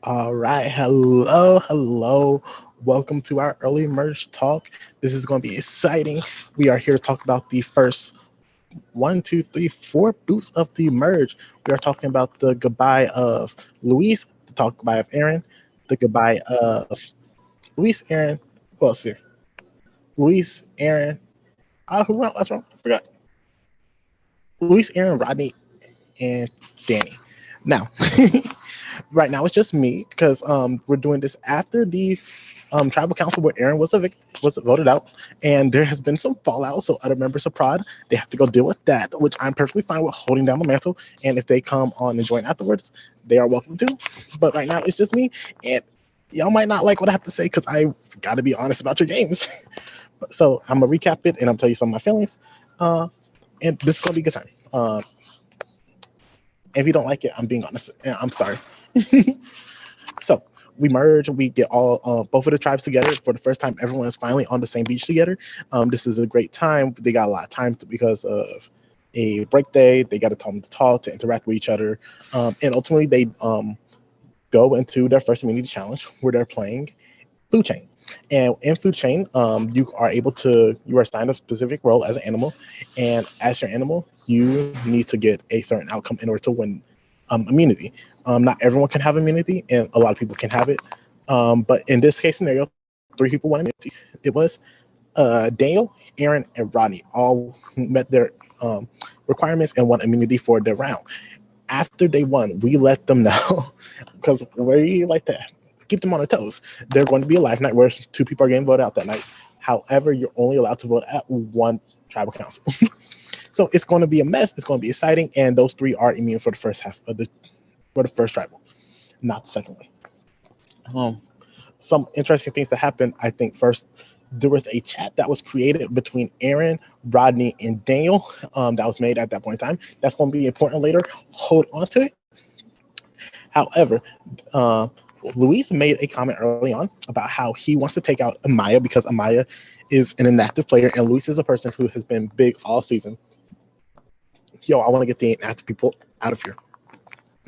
All right, hello. Welcome to our early merge talk. This is going to be exciting. We are here to talk about the first one, two, three, four booths of the merge. We are talking about the goodbye of Luis, the talk goodbye of Aaron, the goodbye of Luis, Aaron. Who else here? Luis, Aaron. Who else? That's wrong. I forgot. Luis, Aaron, Rodney, and Danny. Now, right now it's just me because we're doing this after the tribal council where Aaron was voted out, and there has been some fallout. So other members of Prod they have to go deal with that, which I'm perfectly fine with holding down the mantle. And if they come on and join afterwards, they are welcome to. But right now it's just me, and y'all might not like what I have to say because I got to be honest about your games. So I'm gonna recap it and I'm tell you some of my feelings. Uh, and this is gonna be a good time. If you don't like it, I'm being honest. I'm sorry. So we merge, we get all both of the tribes together for the first time. Everyone is finally on the same beach together. This is a great time. They got a lot of time because of a break day. They got a time to talk, to interact with each other, and ultimately they go into their first immunity challenge where they're playing food chain. And in food chain, you are assigned a specific role as an animal, and as your animal, you need to get a certain outcome in order to win immunity. Not everyone can have immunity, and a lot of people can have it. But in this case scenario, three people won immunity. It was Daniel, Aaron, and Rodney all met their requirements and won immunity for their round. After they won, we let them know because we like to keep them on their toes. They're going to be a live night where two people are getting voted out that night. However, you're only allowed to vote at one tribal council. So it's going to be a mess. It's going to be exciting, and those three are immune for the first half of the for the first tribal, not the second one. Um, some interesting things that happened. I think first there was a chat that was created between Aaron, Rodney, and Daniel that was made at that point in time. That's going to be important later. Hold on to it. However, uh, Luis made a comment early on about how he wants to take out Amaya because Amaya is an inactive player, and Luis is a person who has been big all season. Yo, I want to get the inactive people out of here.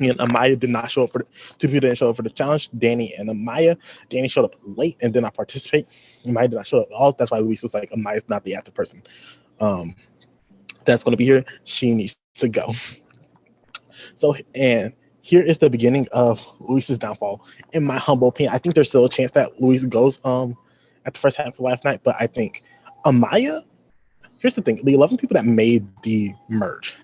And Amaya did not show up for two people didn't show up for the challenge. Danny and Amaya. Danny showed up late and did not participate. Amaya did not show up at all. That's why Luis was like, Amaya's not the active person. Um, that's going to be here. She needs to go. So, and here is the beginning of Luis's downfall. In my humble opinion, I think there's still a chance that Luis goes at the first half of last night, but I think Amaya. Here's the thing: the 11 people that made the merge,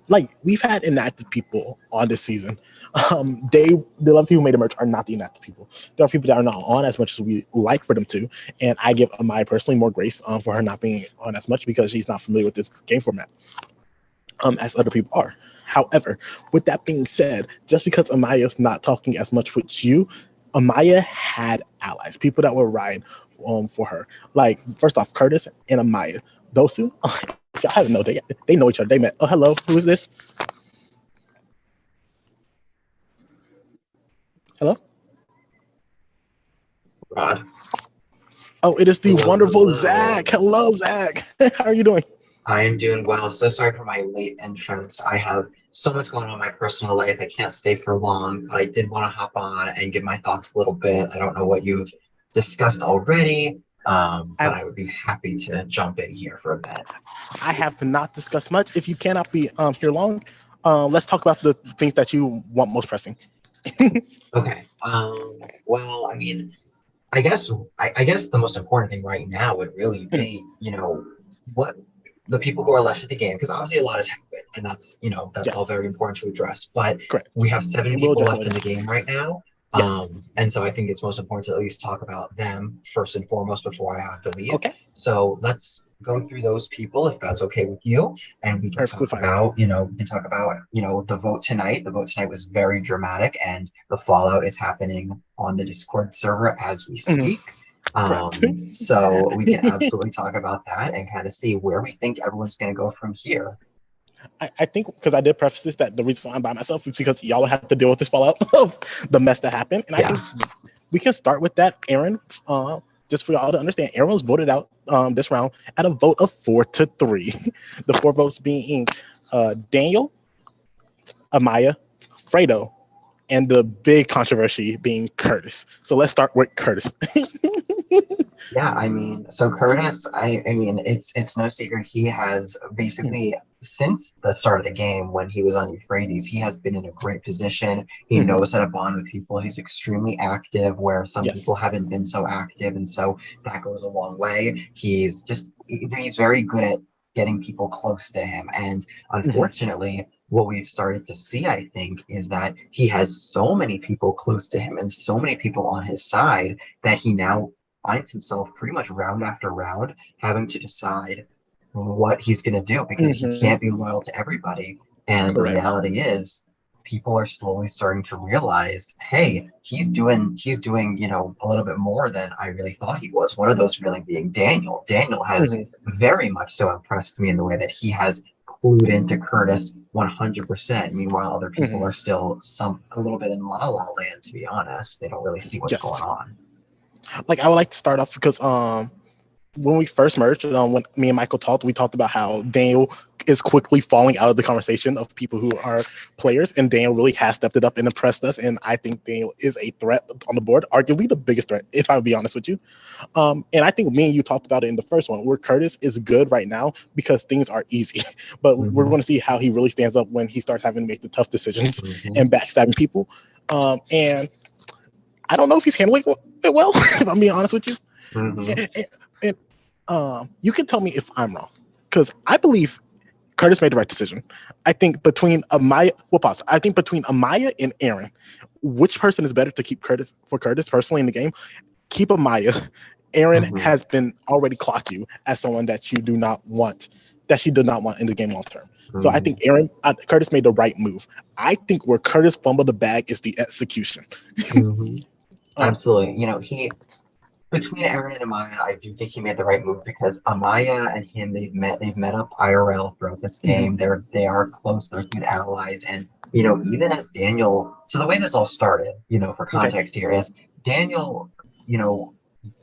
like we've had inactive people on this season. The 11 people who made the merge are not the inactive people. There are people that are not on as much as we like for them to, and I give Amaya personally more grace for her not being on as much because she's not familiar with this game format as other people are. However, with that being said, just because Amaya's not talking as much with you, Amaya had allies, people that would ride for her. Like first off, Curtis and Amaya, those two. If y'all haven't know, they know each other. They met. Oh, hello, who is this? Hello. Rod. Oh, it is the Hello, wonderful Zach. hello. Hello, Zach. How are you doing? I am doing well. So sorry for my late entrance. I have so much going on in my personal life. I can't stay for long, but I did want to hop on and give my thoughts a little bit. I don't know what you've discussed already, but I I would be happy to jump in here for a bit. I have not discussed much. If you cannot be here long, let's talk about the things that you want most pressing. Okay. Well, I mean, I guess the most important thing right now would really Mhm. be, what the people who are left at the game, because obviously a lot has happened, and that's all Yes, very important to address. But correct. we have seven We'll people address it left in later. the game right now, Yes. and so I think it's most important to at least talk about them first and foremost before I have to leave. Okay. So let's go through those people if that's okay with you, and we can Perfectly talk fine. about, the vote tonight. The vote tonight was very dramatic, and the fallout is happening on the Discord server as we Mhm. speak. Correct. So we can absolutely talk about that and kind of see where we think everyone's going to go from here. I think because I did preface this that the reason why I'm by myself is because y'all have to deal with this fallout of the mess that happened, and I think Yeah. we can start with that. Aaron, just for y'all to understand, Aaron was voted out this round at a vote of 4-3. The four votes being Daniel, Amaya, Fredo, and the big controversy being Curtis. So let's start with Curtis. Yeah, I mean, so Curtis, I mean, it's no secret he has basically since the start of the game when he was on Euphrates, he has been in a great position. He Mhm. knows how to bond with people. He's extremely active, where some Yes. people haven't been so active, and so that goes a long way. He's very good at getting people close to him, and Mhm. unfortunately. What we've started to see, I think, is that he has so many people close to him and so many people on his side that he now finds himself pretty much round after round having to decide what he's going to do because he Mhm. can't be loyal to everybody. And the Correct. reality is, people are slowly starting to realize, hey, he's doing, a little bit more than I really thought he was. One of those really being Daniel. Daniel has Mhm. very much so impressed me in the way that he has clued into Curtis 100%. Meanwhile, other people Mhm. are still a little bit in la la land, to be honest. They don't really see what's Yes. going on. Like I would like to start off because when we first merged, when me and Michael talked, we talked about how Daniel is quickly falling out of the conversation of people who are players, and Daniel really has stepped it up and impressed us. And I think Daniel is a threat on the board, arguably the biggest threat, if I would be honest with you. And I think me and you talked about it in the first one, where Curtis is good right now because things are easy, but we're Mm-hmm. going to see how he really stands up when he starts having to make the tough decisions Mm-hmm. and backstabbing people. And I don't know if he's handling it well, if I'm being honest with you. Mm-hmm. And you can tell me if I'm wrong, because I believe Curtis made the right decision. I think between Amaya, well, pause. I think between Amaya and Aaron, which person is better to keep Curtis personally in the game? Keep Amaya. Aaron Mm-hmm. has been already clocked you as someone that you do not want, that she did not want in the game long term. So I think Curtis made the right move. I think where Curtis fumbled the bag is the execution. Mm-hmm. Um, Absolutely. He between Aaron and Amaya, I do think he made the right move because Amaya and him, they've met up IRL throughout this mhm, game. They are close, they're good allies. And even as Daniel, so the way this all started, for okay. context here, is Daniel, you know,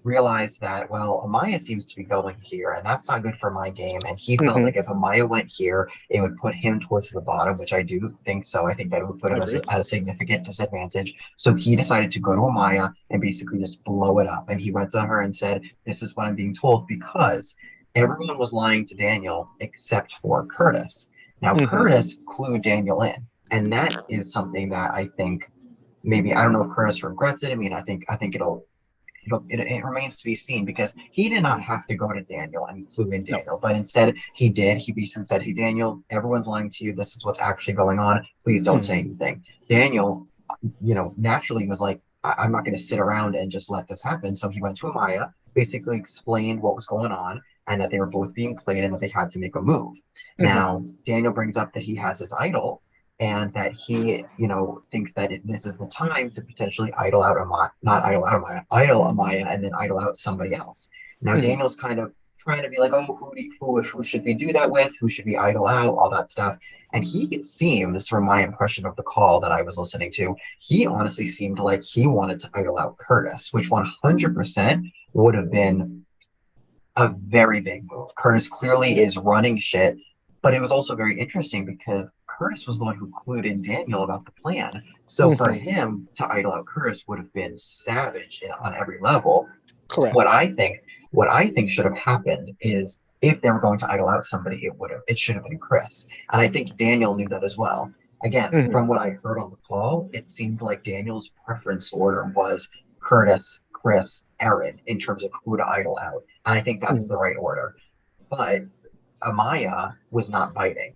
realized that, well, Amaya seems to be going here, and that's not good for my game. And he felt Hmm. like if Amaya went here, it would put him towards the bottom, which I do think so. I think that it would put I him agree. at a significant disadvantage. So he decided to go to Amaya and basically just blow it up. And he went to her and said, this is what I'm being told because everyone was lying to Daniel except for Curtis. Now, Hmm. Curtis clued Daniel in. And that is something that I think maybe I don't know if Curtis regrets it. I mean, I think it remains to be seen because he did not have to go to Daniel and clue in No. Daniel, but instead he did. He basically said, "Hey Daniel, everyone's lying to you. This is what's actually going on. Please don't Mhm. say anything." Daniel, naturally was like, I'm not going to sit around and just let this happen. So he went to Amaya, basically explained what was going on and that they were both being played and that they had to make a move. Mhm. Now, Daniel brings up that he has his idol and that he, thinks that this is the time to potentially idle out Amaya, not idle out Amaya, idle Amaya, and then idle out somebody else. Now, Mhm. Daniel's kind of trying to be like, oh, who should we do that with? Who should we idle out? All that stuff. And he seems, from my impression of the call that I was listening to, he honestly seemed like he wanted to idle out Curtis, which 100% would have been a very big move. Curtis clearly is running shit, but it was also very interesting because Curtis was the one who clued in Daniel about the plan. So for Mhm. him to idle out Curtis would have been savage on every level. What Correct. I think, what I think should have happened is if they were going to idle out somebody, it should have been Chris. And I think Daniel knew that as well. Again, Mhm. from what I heard on the call, it seemed like Daniel's preference order was Curtis, Chris, Aaron in terms of who to idle out. And I think that's Mhm. the right order. But Amaya was not biting.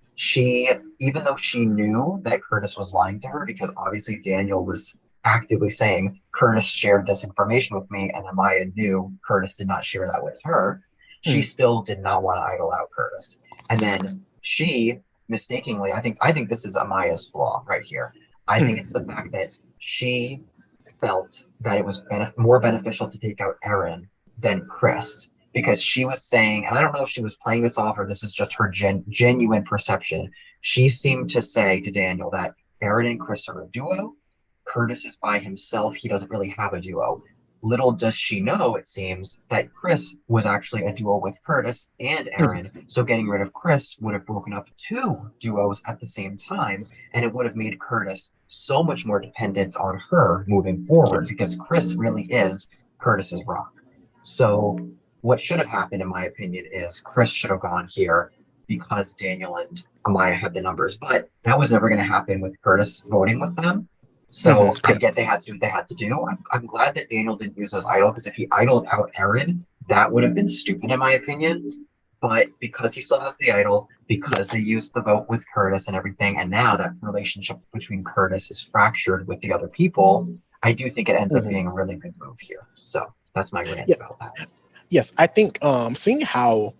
Even though she knew that Curtis was lying to her, because obviously Daniel was actively saying Curtis shared this information with me, and Amaya knew Curtis did not share that with her, she Mhm. still did not want to idle out Curtis. And then she mistakenly, I think this is Amaya's flaw right here. I think it's the Mhm. fact that she felt that it was more beneficial to take out Aaron than Chris because she was saying, and I don't know if she was playing this off or this is just her genuine perception. She seemed to say to Daniel that Aaron and Chris are a duo. Curtis is by himself. He doesn't really have a duo. little does she know, it seems, that Chris was actually a duo with Curtis and Mhm. Aaron. So getting rid of Chris would have broken up two duos at the same time, and it would have made Curtis so much more dependent on her moving forward Yes. because Chris really is Curtis's rock. So what should have happened, in my opinion, is Chris should have gone here because Daniel and Amaya had the numbers, but that was never going to happen with Curtis voting with them. So I Correct. get they had to do what they had to do. I'm glad that Daniel didn't use his idol because if he idled out Aaron, that would have been stupid in my opinion. But because he still has the idol, because they used the vote with Curtis and everything, and now that relationship between Curtis is fractured with the other people, I do think it ends up Mhm. being a really good move here. So that's my rant Yeah. about that. Yes, I think seeing how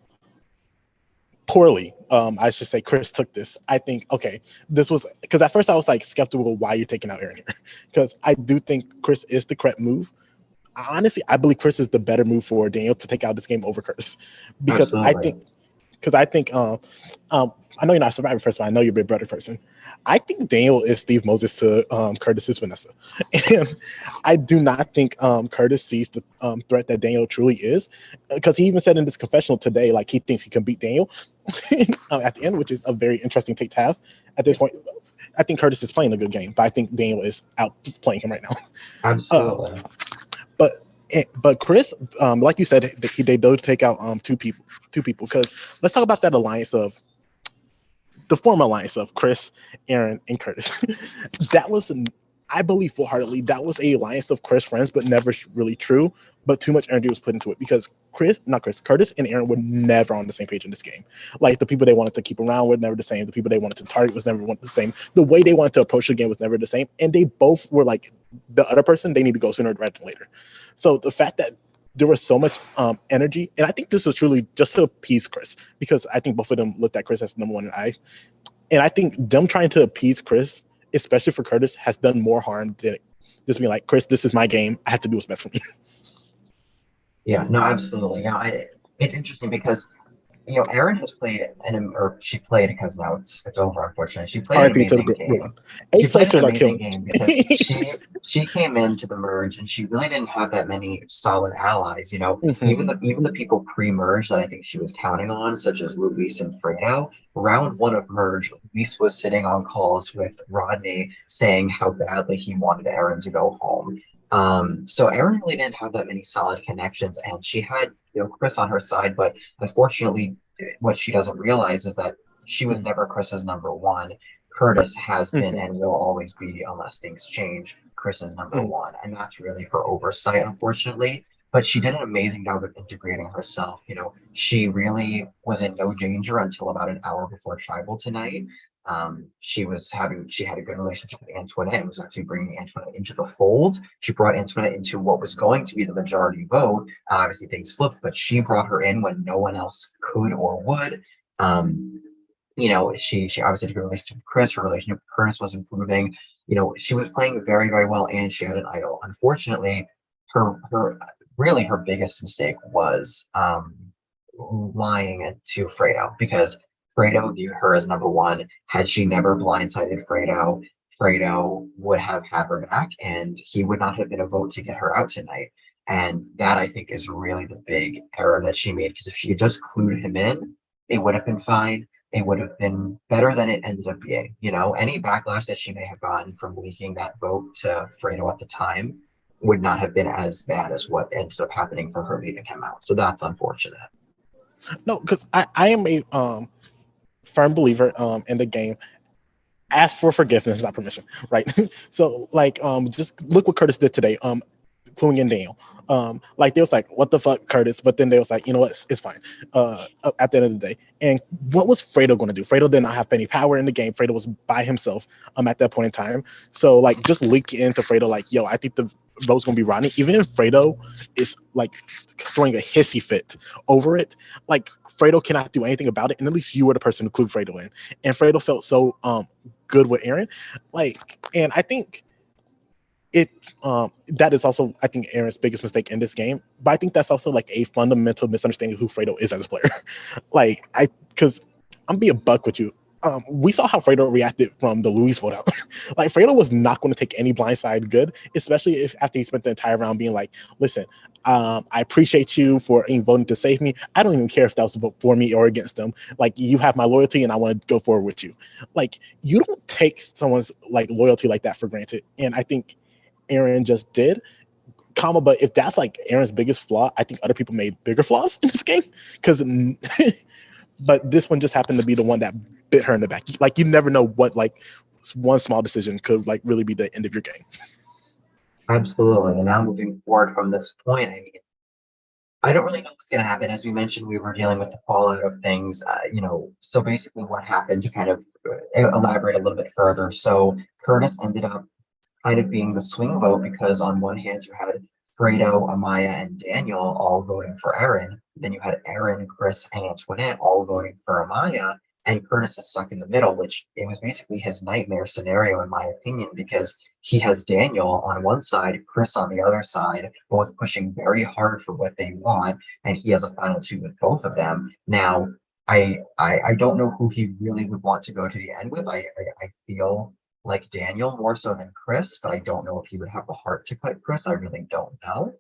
poorly, I should say, Chris took this. I think okay, this was because at first I was like skeptical why you're taking out Aaron here, because I do think Chris is the correct move. Honestly, I believe Chris is the better move for Daniel to take out this game over Curtis, because I Absolutely. think because I think I know you're not a Survivor person, but I know you're a Big Brother person. I think Daniel is Steve Moses to Curtis's Vanessa, and I do not think Curtis sees the threat that Daniel truly is, because he even said in this confessional today, like he thinks he can beat Daniel at the end, which is a very interesting take to have. At this point, I think Curtis is playing a good game, but I think Daniel is out playing him right now. Uh, Absolutely. but but Chris, like you said, they do take out two people. Because let's talk about that alliance of the former alliance of Chris, Aaron, and Curtis. That was, I believe full-heartedly, that was a alliance of Chris friends, but never really true. But too much energy was put into it because Curtis and Aaron were never on the same page in this game. Like the people they wanted to keep around were never the same. The people they wanted to target was never the same. The way they wanted to approach the game was never the same. And they both were like the other person. They need to go sooner rather than later. So the fact that there was so much energy, and I think this was truly just to appease Chris because I think both of them looked at Chris as number one in eye, and I think them trying to appease Chris, especially for Curtis, has done more harm than just being like, Chris, this is my game. I have to do what's best for me. Yeah, no, absolutely. It's interesting because Erin has played or she played because now it's over, unfortunately. She played an RIP to the amazing group. game. She Ace played an placers are amazing killing. game because she came into the merge and she really didn't have that many solid allies. Even the people pre-merge that I think she was counting on, such as Luis and Fredo. Round one of merge, Luis was sitting on calls with Rodney saying how badly he wanted Erin to go home. So Erin really didn't have that many solid connections, and she had Chris on her side, but unfortunately, what she doesn't realize is that she was never Chris's number one. Curtis has been and will always be, unless things change, Chris's number one. And that's really her oversight, unfortunately. But she did an amazing job of integrating herself. She really was in no danger until about an hour before Tribal tonight. She had a good relationship with Antoinette and was actually bringing Antoinette into the fold. She brought Antoinette into what was going to be the majority vote. Obviously, things flipped, but she brought her in when no one else could or would. Um, she obviously had a good relationship with Chris. Her relationship with Curtis was improving. She was playing very, very well, and she had an idol. Unfortunately, her really her biggest mistake was lying to Fredo because Fredo viewed her as number one. Had she never blindsided Fredo, Fredo would have had her back, and he would not have been a vote to get her out tonight. And that I think is really the big error that she made because if she had just clued him in, it would have been fine. It would have been better than it ended up being. Any backlash that she may have gotten from leaking that vote to Fredo at the time would not have been as bad as what ended up happening for her leaving him out. So that's unfortunate. No, because I am a firm believer in the game. Ask for forgiveness, not permission, right? So like just look what Curtis did today. Cluing in Daniel. Like they was like, what the fuck, Curtis? But then they was like, you know what, it's fine. At the end of the day. And what was Fredo going to do? Fredo did not have any power in the game. Fredo was by himself at that point in time. So like just leak into Fredo, like, yo, I think the vote's gonna be Rodney. Even if Fredo is like throwing a hissy fit over it, like Fredo cannot do anything about it. And at least you were the person who clued Fredo in. And Fredo felt so good with Aaron. And I think it that is also I think Aaron's biggest mistake in this game. But I think that's also like a fundamental misunderstanding of who Fredo is as a player. Because I'm be a buck with you. We saw how Fredo reacted from the Luis vote out. Like Fredo was not going to take any blindside good, especially if after he spent the entire round being like, "Listen, I appreciate you for voting to save me. I don't even care if that was a vote for me or against them. Like you have my loyalty, and I want to go forward with you." Like you don't take someone's like loyalty like that for granted, and I think Aaron just did. But if that's like Aaron's biggest flaw, I think other people made bigger flaws in this game because. But this one just happened to be the one that bit her in the back. Like you never know what like one small decision could like really be the end of your game. Absolutely. And now moving forward from this point, I mean, I don't really know what's going to happen. As we mentioned, we were dealing with the fallout of things. So basically, what happened to kind of elaborate a little bit further. So Curtis ended up kind of being the swing vote because on one hand you had Fredo, Amaya, and Daniel all voting for Aaron. Then you had Aaron, Chris, and Antoinette all voting for Amaya. And Curtis is stuck in the middle, which it was basically his nightmare scenario, in my opinion, because he has Daniel on one side, Chris on the other side, both pushing very hard for what they want, and he has a final two with both of them. Now, I don't know who he really would want to go to the end with. I feel like Daniel more so than Chris, but I don't know if he would have the heart to cut Chris. I really don't know.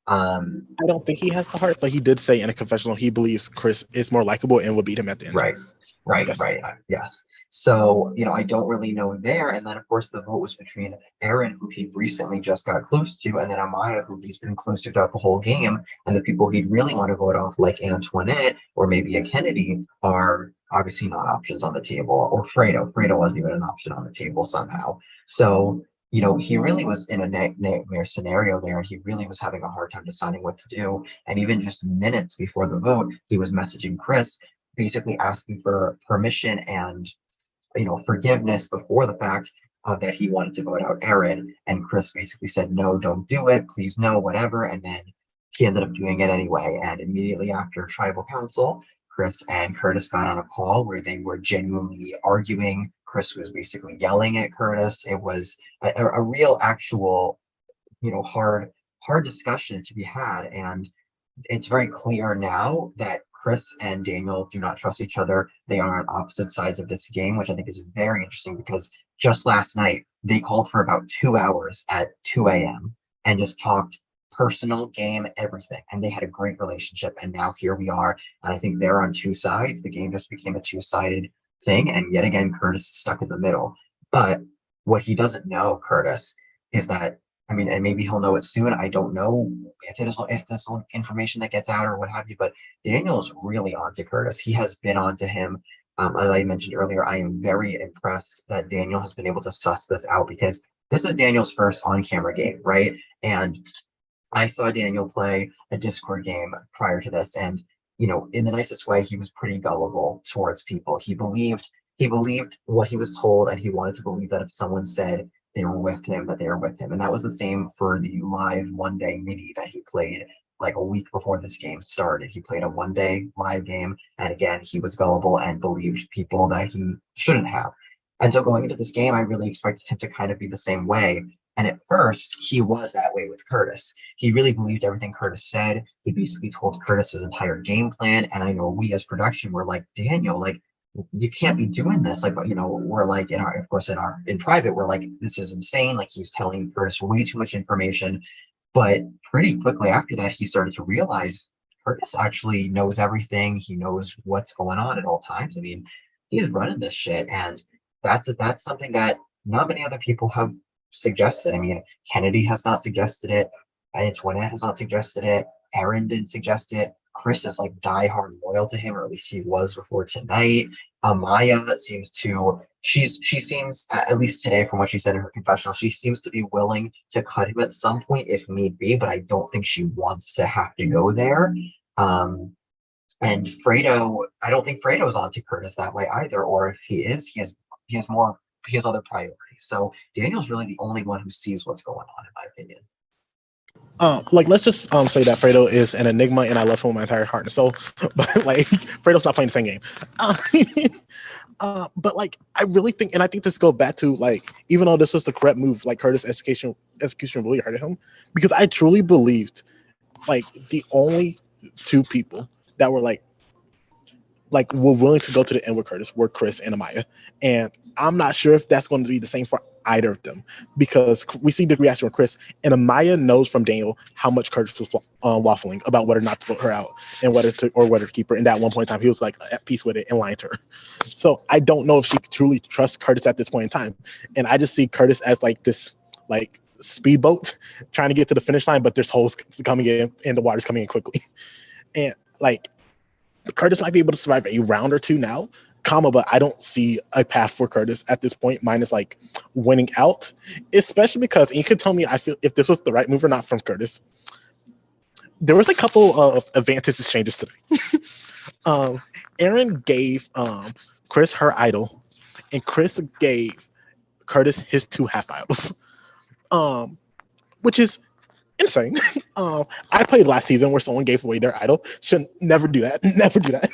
I don't think he has the heart, but he did say in a confessional he believes Chris is more likable and will beat him at the end. Right, right. Yes. So, I don't really know there. And then, of course, the vote was between Aaron, who he recently just got close to, and then Amaya, who he's been close to throughout the whole game. And the people he'd really want to vote off, like Antoinette or maybe a Kennedy, are obviously not options on the table. Or Fredo. Fredo wasn't even an option on the table somehow. So, he really was in a nightmare scenario there, and he really was having a hard time deciding what to do. And even just minutes before the vote, he was messaging Chris, basically asking for permission and forgiveness before the fact that he wanted to vote out Aaron. And Chris basically said, "No, don't do it, please, no, whatever." And then he ended up doing it anyway. And immediately after tribal council, Chris and Curtis got on a call where they were genuinely arguing. Chris was basically yelling at Curtis. It was a real, actual, hard discussion to be had. And it's very clear now that Chris and Daniel do not trust each other. They are on opposite sides of this game, which I think is very interesting because just last night they called for about 2 hours at 2 a.m. and just talked personal, game, everything. And they had a great relationship. And now here we are. And I think they're on two sides. The game just became a two-sided thing. And yet again, Curtis is stuck in the middle. But what he doesn't know, Curtis, is that and maybe he'll know it soon. I don't know if this information that gets out or what have you, but Daniel's really onto Curtis. He has been onto him. As I mentioned earlier, I am very impressed that Daniel has been able to suss this out because this is Daniel's first on-camera game, right? And I saw Daniel play a Discord game prior to this, and in the nicest way, he was pretty gullible towards people. He believed what he was told, and he wanted to believe that if someone said they were with him, that they were with him. And that was the same for the live one-day mini that he played like a week before this game started. He played a one-day live game, and again, he was gullible and believed people that he shouldn't have. And so going into this game, I really expected him to kind of be the same way. And at first, he was that way with Curtis. He really believed everything Curtis said. He basically told Curtis his entire game plan. And I know we as production were like, Daniel, like, you can't be doing this. Like, we're like in private, we're like, this is insane. Like he's telling Curtis way too much information. But pretty quickly after that, he started to realize Curtis actually knows everything. He knows what's going on at all times. I mean, he's running this shit. And that's something that not many other people have suggested. I mean, Kennedy has not suggested it. Antoinette has not suggested it. Aaron didn't suggest it. Chris is like diehard loyal to him, or at least he was before tonight. Amaya she seems, at least today from what she said in her confessional, she seems to be willing to cut him at some point if need be, but I don't think she wants to have to go there. And Fredo, I don't think Fredo's on to Curtis that way either, or if he is, he has other priorities. So Daniel's really the only one who sees what's going on, in my opinion. Like let's just say that Fredo is an enigma and I love him with my entire heart and soul, but like Fredo's not playing the same game. But like I really think, and I think this goes back to like, even though this was the correct move, like Curtis' execution really hurted him, because I truly believed like the only two people that were like like were willing to go to the end with Curtis were Chris and Amaya, and I'm not sure if that's going to be the same for either of them because we see the reaction with Chris and Amaya knows from Daniel how much Curtis was waffling about whether or not to vote her out and whether to keep her. And that one point in time, he was like at peace with it and lying to her. So I don't know if she truly trusts Curtis at this point in time, and I just see Curtis as like this like speedboat trying to get to the finish line, but there's holes coming in and the water's coming in quickly, and like Curtis might be able to survive a round or two now, but I don't see a path for Curtis at this point, minus like winning out, especially because, and you can tell me I feel if this was the right move or not from Curtis. There was a couple of advantage exchanges today. Aaron gave Chris her idol, and Chris gave Curtis his 2 half idols, which is insane. I played last season where someone gave away their idol. Should never do that. Never do that.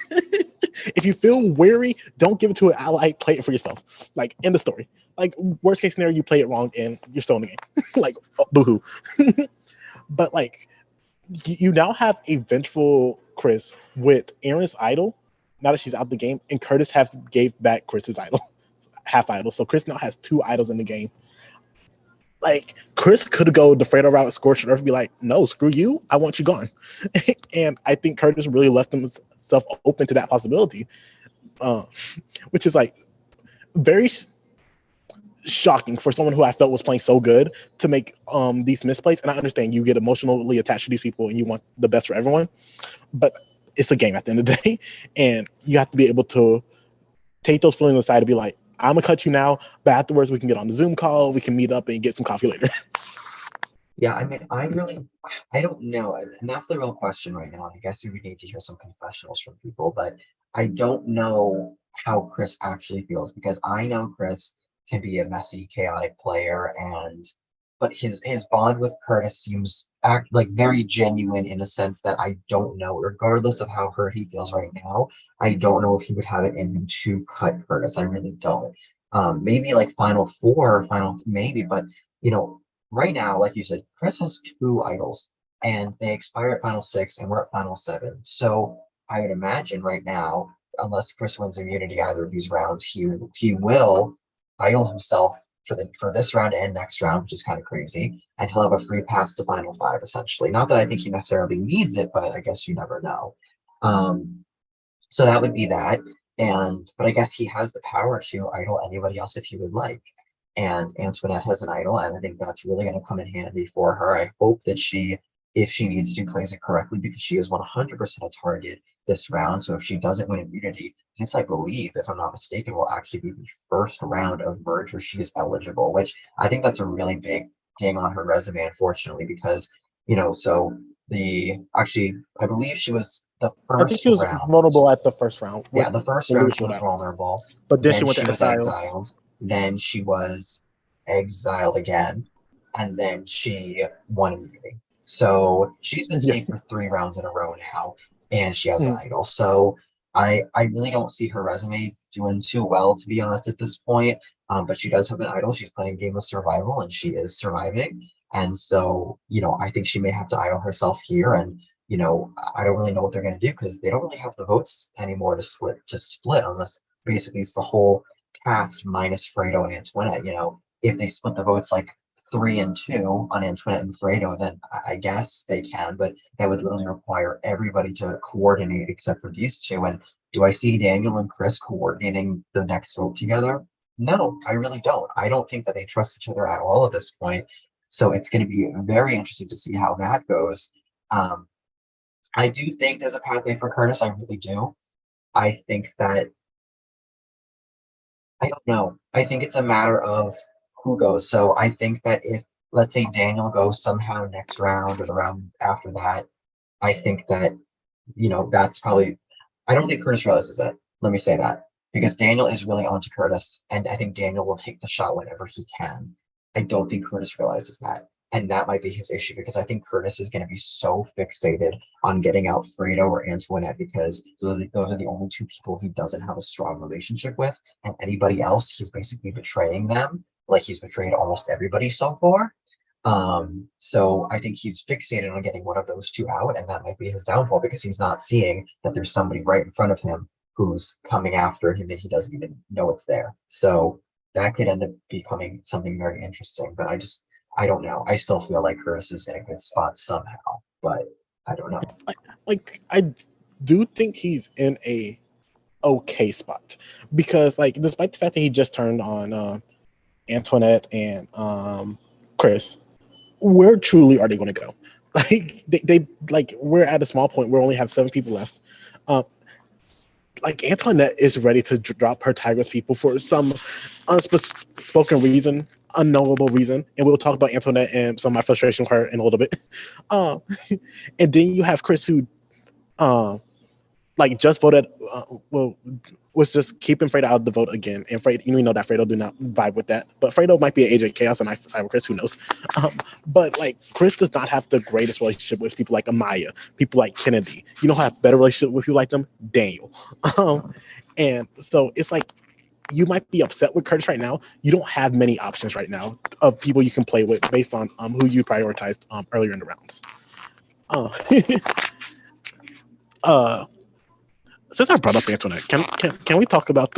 If you feel weary, don't give it to an ally. Play it for yourself. Like, end the story. Like, worst case scenario, you play it wrong and you're still in the game. Like, boohoo. But like, you now have a vengeful Chris with Aaron's idol. Now that she's out the game, and Curtis gave back Chris's idol, half idol. So Chris now has 2 idols in the game. Like, Chris could go the Fredo route, Scorched Earth, be like, no, screw you, I want you gone. And I think Curtis really left himself open to that possibility, which is like very shocking for someone who I felt was playing so good to make these misplays. And I understand you get emotionally attached to these people and you want the best for everyone, but it's a game at the end of the day, and you have to be able to take those feelings aside to be like, I'm gonna cut you now, but afterwards we can get on the Zoom call, we can meet up and get some coffee later. Yeah, I mean, I don't know. And that's the real question right now. I guess we would need to hear some confessionals from people, but I don't know how Chris actually feels because I know Chris can be a messy, chaotic player, but his bond with Curtis seems like very genuine in a sense that I don't know, regardless of how hurt he feels right now, I don't know if he would have it in him to cut Curtis. I really don't. Maybe like final four, final maybe, but you know, right now, like you said, Chris has 2 idols and they expire at final 6 and we're at final 7. So I would imagine right now, unless Chris wins immunity either of these rounds, he will idol himself for this round and next round, which is kind of crazy, and he'll have a free pass to final 5 essentially. Not that I think he necessarily needs it, but I guess you never know. So that would be that. But I guess he has the power to idol anybody else if he would like. And Antoinette has an idol, and I think that's really going to come in handy for her. I hope that she, if she needs to, plays it correctly because she is 100% a target this round. So if she doesn't win immunity, this, I believe, if I'm not mistaken, will actually be the first round of merge where she is eligible, which I think that's a really big ding on her resume, unfortunately, because, so I believe she was the I think first she was round. vulnerable at the first round. Yeah, the first round she was vulnerable. But then Then she went she to was exile. exiled. Then she was exiled again, and then she won immunity. So she's been safe for 3 rounds in a row now, and she has an idol. So I really don't see her resume doing too well, to be honest, at this point. But she does have an idol. She's playing a game of survival, and she is surviving. And so, I think she may have to idol herself here. And, I don't really know what they're going to do because they don't really have the votes anymore to split unless basically it's the whole cast minus Fredo and Antoinette. If they split the votes like 3 and 2 on Antoinette and Fredo, then I guess they can, but that would literally require everybody to coordinate except for these 2. And do I see Daniel and Chris coordinating the next vote together? No, I really don't. I don't think that they trust each other at all at this point. So it's going to be very interesting to see how that goes. I do think there's a pathway for Curtis. I really do. I think that I don't know. I think it's a matter of who goes. So I think that if, let's say, Daniel goes somehow next round or the round after that, I think that, that's probably, I don't think Curtis realizes that. Let me say that. Because Daniel is really onto Curtis, and I think Daniel will take the shot whenever he can. I don't think Curtis realizes that. And that might be his issue because I think Curtis is going to be so fixated on getting out Fredo or Antoinette because those are the only 2 people he doesn't have a strong relationship with. And anybody else, he's basically betraying them. Like he's betrayed almost everybody so far. So I think he's fixated on getting one of those 2 out, and that might be his downfall because he's not seeing that there's somebody right in front of him who's coming after him and he doesn't even know it's there. So that could end up becoming something very interesting. But I don't know. I still feel like Curtis is in a good spot somehow, but I don't know. Like I do think he's in a okay spot because like despite the fact that he just turned on Antoinette and Chris, where truly are they going to go? Like they like we're at a small point. We only have 7 people left. Um, like Antoinette is ready to drop her Tigress people for some unspoken reason, unknowable reason, and we'll talk about Antoinette and some of my frustration with her in a little bit. Um, and then you have Chris who, uh, like just voted, well, was just keeping Fredo out of the vote again. And Fredo, you know that Fredo do not vibe with that. But Fredo might be an agent of chaos and I side with Chris, who knows? But like Chris does not have the greatest relationship with people like Amaya, people like Kennedy. You know who have better relationship with people like them? Daniel. And so it's like you might be upset with Curtis right now. You don't have many options right now of people you can play with based on who you prioritized earlier in the rounds. Uh, since I brought up Antoinette, can we talk about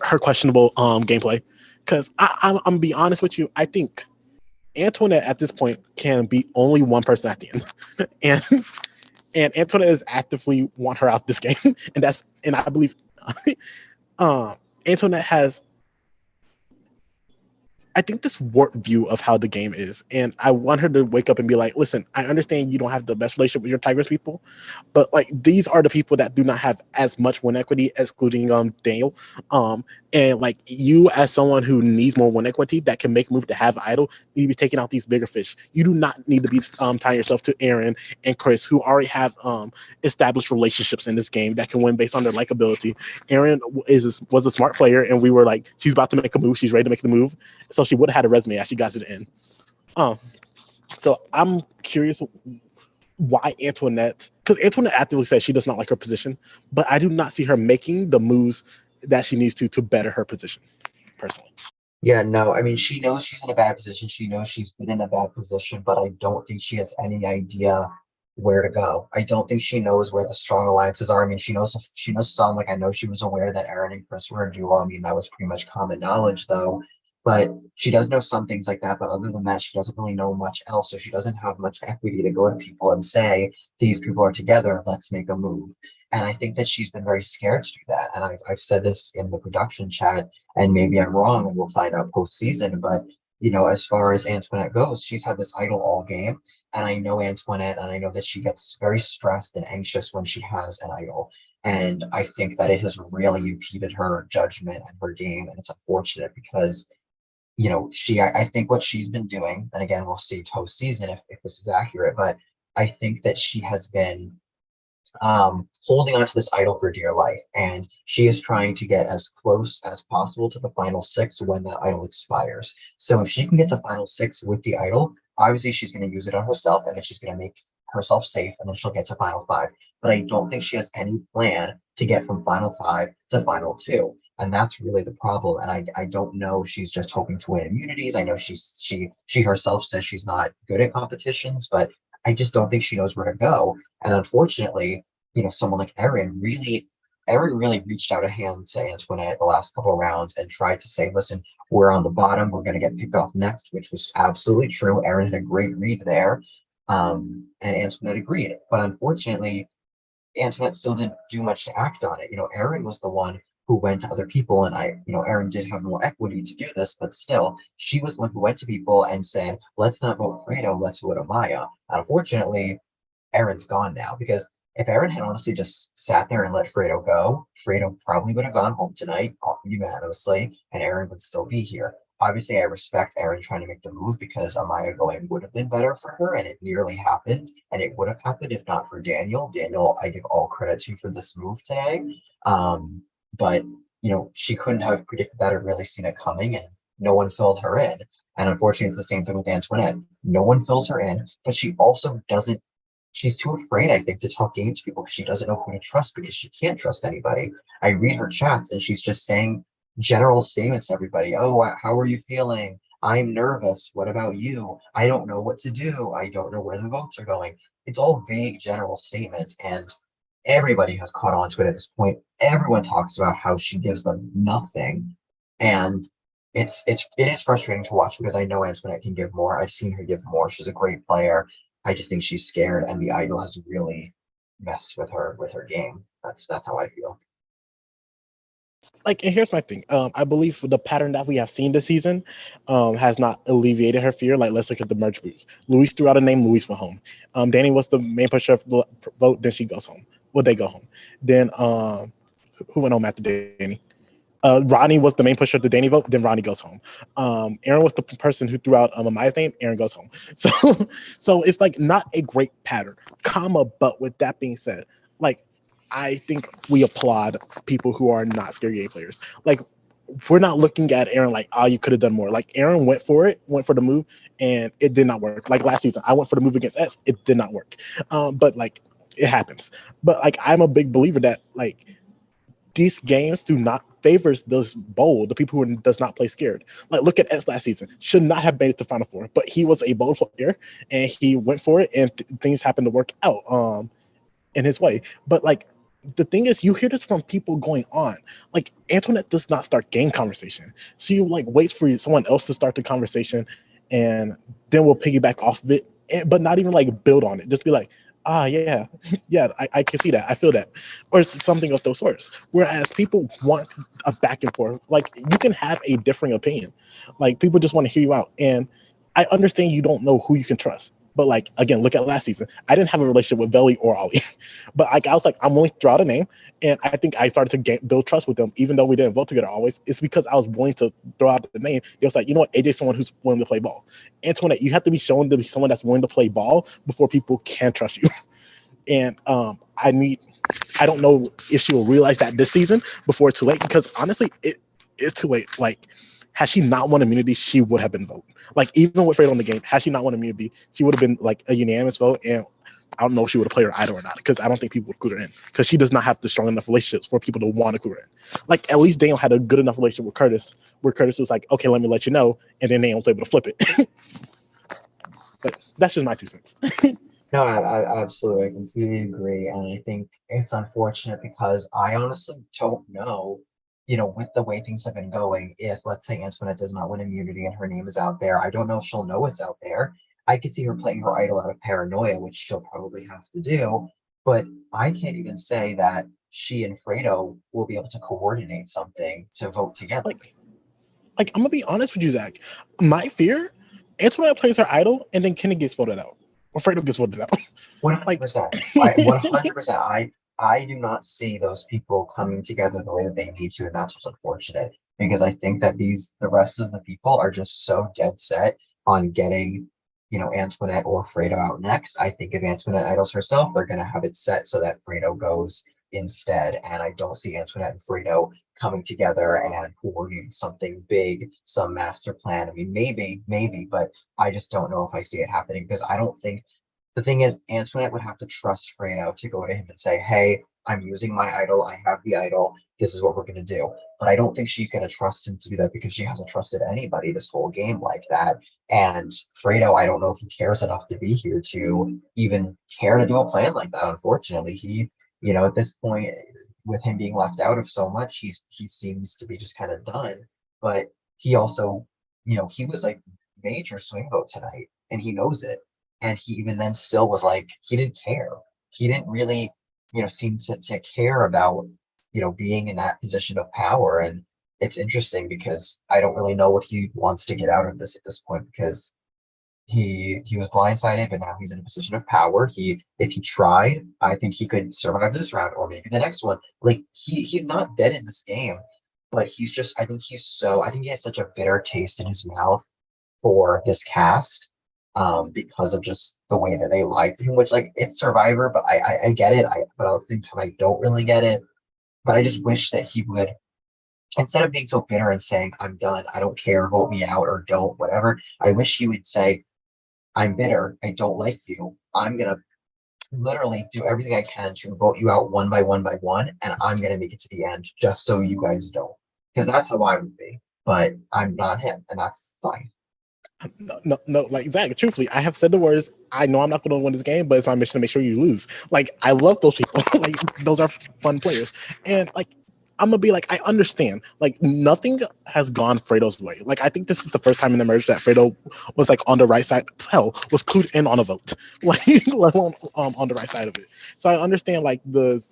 her questionable gameplay? Because I'm gonna be honest with you, I think Antoinette at this point can be only one person at the end, and Antoinette is actively want her out this game, and I believe Antoinette has I think this warped view of how the game is. And I want her to wake up and be like, listen, I understand you don't have the best relationship with your Tigress people, but like these are the people that do not have as much win equity, excluding Daniel. And like you as someone who needs more win equity that can make a move to have idol, you need to be taking out these bigger fish. You do not need to be tying yourself to Aaron and Chris, who already have established relationships in this game that can win based on their likability. Aaron was a smart player, and we were like, she's about to make a move, she's ready to make the move. So she would have had a resume as she got to the end. So I'm curious why Antoinette, because Antoinette actively says she does not like her position, but I do not see her making the moves that she needs to better her position, personally. Yeah, no, I mean, she knows she's in a bad position. She knows she's been in a bad position, but I don't think she has any idea where to go. I don't think she knows where the strong alliances are. I mean, she knows some, like I know she was aware that Aaron and Chris were a duo. I mean, that was pretty much common knowledge though. But she does know some things like that, but other than that, she doesn't really know much else. So she doesn't have much equity to go to people and say, these people are together, let's make a move. And I think that she's been very scared to do that. And I've said this in the production chat, and maybe I'm wrong, and we'll find out postseason. But you know, as far as Antoinette goes, she's had this idol all game, and I know Antoinette, and I know that she gets very stressed and anxious when she has an idol. And I think that it has really impeded her judgment and her game, and it's unfortunate because you know, I think what she's been doing, and again, we'll see postseason if this is accurate, but I think that she has been holding on to this idol for dear life, and she is trying to get as close as possible to the final 6 when that idol expires. So if she can get to final 6 with the idol, obviously she's going to use it on herself, and then she's going to make herself safe, and then she'll get to final 5. But I don't think she has any plan to get from final 5 to final 2. And that's really the problem. And I don't know if she's just hoping to win immunities. I know she herself says she's not good at competitions, but I just don't think she knows where to go. And unfortunately, you know, someone like Erin really reached out a hand to Antoinette the last couple of rounds and tried to say, listen, we're on the bottom, we're going to get picked off next, which was absolutely true. Erin had a great read there. And Antoinette agreed. But unfortunately, Antoinette still didn't do much to act on it. You know, Erin was the one who went to other people, and Erin did have more equity to do this, but still, she was the one who went to people and said, let's not vote Fredo, let's vote Amaya. And unfortunately, Erin's gone now because if Erin had honestly just sat there and let Fredo go, Fredo probably would have gone home tonight unanimously, and Erin would still be here. Obviously, I respect Erin trying to make the move because Amaya going would have been better for her, and it nearly happened. And it would have happened if not for Daniel. Daniel, I give all credit to for this move today. But you know, she couldn't have predicted that or really seen it coming, and no one filled her in. And unfortunately, it's the same thing with Antoinette. No one fills her in, but she also doesn't. She's too afraid, I think, to talk game to people because she doesn't know who to trust because she can't trust anybody. I read her chats and she's just saying general statements to everybody. Oh, how are you feeling? I'm nervous. What about you? I don't know what to do. I don't know where the votes are going. It's all vague general statements. And everybody has caught on to it at this point. Everyone talks about how she gives them nothing, and it is frustrating to watch because I know Antoinette can give more. I've seen her give more. She's a great player. I just think she's scared, and the idol has really messed with her game. That's how I feel. Like, and here's my thing. I believe the pattern that we have seen this season has not alleviated her fear. Like, let's look at the merge boost. Luis threw out a name. Luis went home. Danny was the main pusher of the vote. Then she goes home. Well, they go home. Then who went home after Danny? Ronnie was the main pusher of the Danny vote. Then Ronnie goes home. Aaron was the person who threw out Amaya's name. Aaron goes home. So, so it's like not a great pattern, comma. But with that being said, like, I think we applaud people who are not scary game players. Like, we're not looking at Aaron like, oh, you could have done more. Like, Aaron went for it, went for the move, and it did not work. Like last season, I went for the move against S, it did not work. But like, it happens. But like, I'm a big believer that like these games do not favors those bold, the people who does not play scared. Like, look at S last season, should not have made it to Final Four, but he was a bold player and he went for it, and things happened to work out in his way. But like, the thing is, you hear this from people going on. Like, Antoinette does not start game conversation. She like waits for someone else to start the conversation, and then we'll piggyback off of it, but not even like build on it. Just be like, ah, yeah, yeah, I can see that. I feel that, or something of those sorts. Whereas people want a back and forth. Like, you can have a differing opinion. Like, people just want to hear you out, and I understand you don't know who you can trust. But like, again, look at last season. I didn't have a relationship with Veli or Ollie, but like, I was like, I'm willing to throw out a name, and I think I started to build trust with them, even though we didn't vote together always. It's because I was willing to throw out the name. They was like, you know what, AJ's someone who's willing to play ball. Antoinette, you have to be shown to be someone that's willing to play ball before people can trust you. And I don't know if she will realize that this season before it's too late, because honestly, it is too late. Like, had she not won immunity, she would have been voted. Like, even with Fredo on the game, had she not won immunity, she would have been like a unanimous vote. And I don't know if she would have played her idol or not, because I don't think people would clue her in, because she does not have the strong enough relationships for people to want to clue her in. Like, at least Daniel had a good enough relationship with Curtis, where Curtis was like, okay, let me let you know, and then Daniel was able to flip it. But that's just my 2 cents. No, I absolutely, I completely agree, and I think it's unfortunate because I honestly don't know, with the way things have been going, if let's say Antoinette does not win immunity and her name is out there, I don't know if she'll know it's out there. I could see her playing her idol out of paranoia, which she'll probably have to do, but I can't even say that she and Fredo will be able to coordinate something to vote together. Like, I'm gonna be honest with you, Zach. My fear, Antoinette plays her idol, and then Kenny gets voted out, or Fredo gets voted out. 100%. I 100%. I do not see those people coming together the way that they need to, and that's what's unfortunate. Because I think that the rest of the people are just so dead set on getting, Antoinette or Fredo out next. I think if Antoinette idles herself, they're gonna have it set so that Fredo goes instead. And I don't see Antoinette and Fredo coming together and coordinating something big, some master plan. I mean, maybe, but I just don't know if I see it happening because I don't think the thing is, Antoinette would have to trust Fredo to go to him and say, hey, I'm using my idol. I have the idol. This is what we're going to do. But I don't think she's going to trust him to do that because she hasn't trusted anybody this whole game like that. And Fredo, I don't know if he cares enough to be here to even care to do a plan like that. Unfortunately, he, at this point, with him being left out of so much, he seems to be just kind of done. But he also, he was like major swing vote tonight, and he knows it. And he even then still was like, he didn't care. He didn't really, seem to care about, being in that position of power. And it's interesting because I don't really know what he wants to get out of this at this point because he was blindsided, but now he's in a position of power. If he tried, I think he could survive this round or maybe the next one. Like he's not dead in this game, but he's just I think he has such a bitter taste in his mouth for this cast because of just the way that they lied to him, which like it's Survivor, but I get it. But at the same time I don't really get it. But I just wish that he would, instead of being so bitter and saying, I'm done, I don't care, vote me out or don't, whatever, I wish he would say, I'm bitter, I don't like you. I'm gonna literally do everything I can to vote you out one by one, and I'm gonna make it to the end just so you guys don't. Because that's how I would be. But I'm not him, and that's fine. No, like exactly. Truthfully, I have said the words. I know I'm not going to win this game, but it's my mission to make sure you lose. Like I love those people. Like those are fun players, and like I'm gonna be like I understand. Like nothing has gone Fredo's way. Like I think this is the first time in the merge that Fredo was like on the right side. Hell, was clued in on a vote, like let alone on the right side of it. So I understand like the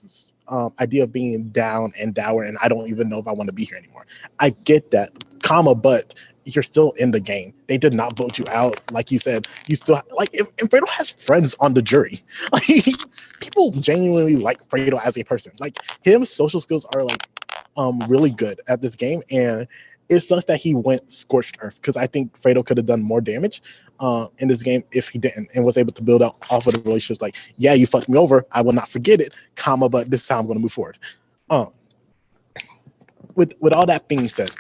idea of being down and dour, and I don't even know if I want to be here anymore. I get that, comma, but you're still in the game. They did not vote you out. Like you said, you still like and Fredo has friends on the jury. Like people genuinely like Fredo as a person. Like his social skills are like really good at this game, and it sucks that he went scorched earth because I think Fredo could have done more damage in this game if he didn't and was able to build out off of the relationships. Like, yeah, you fucked me over. I will not forget it, comma, but this is how I'm going to move forward. Um, with all that being said,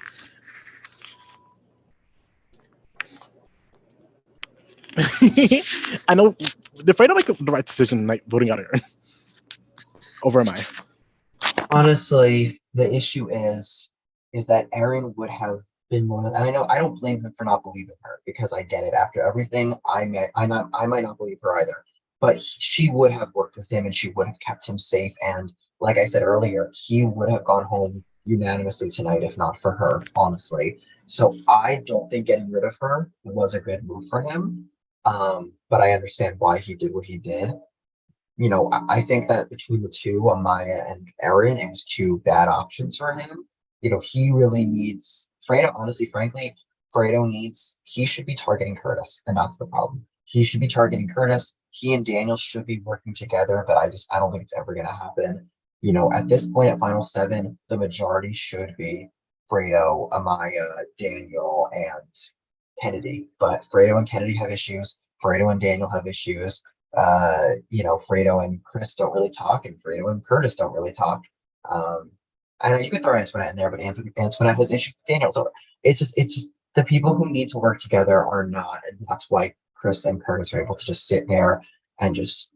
I know did Fredo make the right decision tonight voting out Aaron over Maya? Honestly, the issue is that Erin would have been loyal. And I know I don't blame him for not believing her because I get it. After everything, I might not believe her either. But she would have worked with him and she would have kept him safe. And like I said earlier, he would have gone home unanimously tonight if not for her, honestly. So I don't think getting rid of her was a good move for him. But I understand why he did what he did. I think that between the two, Amaya and Aaron, it was two bad options for him. He really needs Fredo, honestly, frankly, he should be targeting Curtis, and that's the problem. He should be targeting Curtis. He and Daniel should be working together, but I don't think it's ever gonna happen. At this point at Final Seven, the majority should be Fredo, Amaya, Daniel, and Kennedy. But Fredo and Kennedy have issues. Fredo and Daniel have issues. Fredo and Chris don't really talk, and Fredo and Curtis don't really talk. Um, I know you could throw Antoinette in there, but Antoinette has issues with Daniel. So it's just the people who need to work together are not, and that's why Chris and Curtis are able to just sit there and just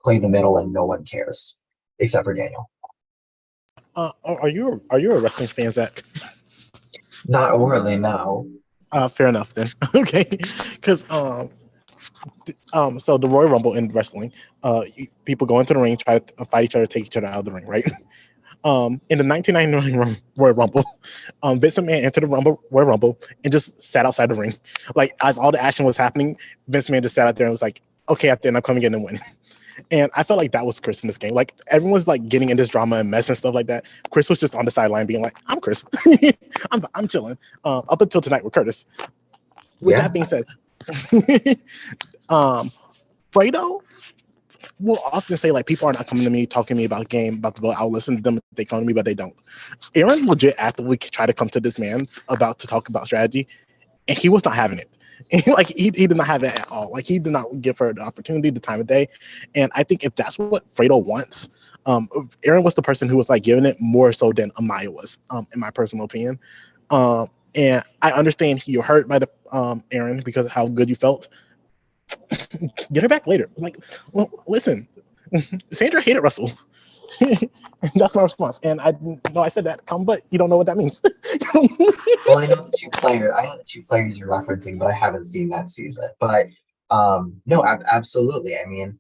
play the middle, and no one cares except for Daniel. Are you a wrestling fan, Zach? Not overly, no. Fair enough then. Okay, because so the Royal Rumble in wrestling, people go into the ring, try to fight each other, take each other out of the ring, right? In the 1999 Royal Rumble, Vince McMahon entered the Royal Rumble and just sat outside the ring. Like as all the action was happening, Vince McMahon just sat out there and was like, "Okay, at the end, I'm coming in and winning." And I felt like that was Chris in this game. Like everyone's like getting in this drama and mess and stuff like that. Chris was just on the sideline being like, "I'm Chris, I'm chilling." Up until tonight with Curtis. With Yeah, that being said, um, Fredo will often say like people are not coming to me talking to me about game about the vote. I'll listen to them if they come to me, but they don't. Aaron legit actively try to come to this man about to talk about strategy, and he was not having it. Like he did not have it at all. Like he did not give her the opportunity, the time of day. And I think if that's what Fredo wants, Aaron was the person who was like giving it more so than Amaya was, in my personal opinion. Um, and I understand you're hurt by the Aaron because of how good you felt. Get her back later. Like, well, listen, Sandra hated Russell. That's my response. And I know I said that, but you don't know what that means. well, I know the two players you're referencing, but I haven't seen that season. But no, absolutely. I mean,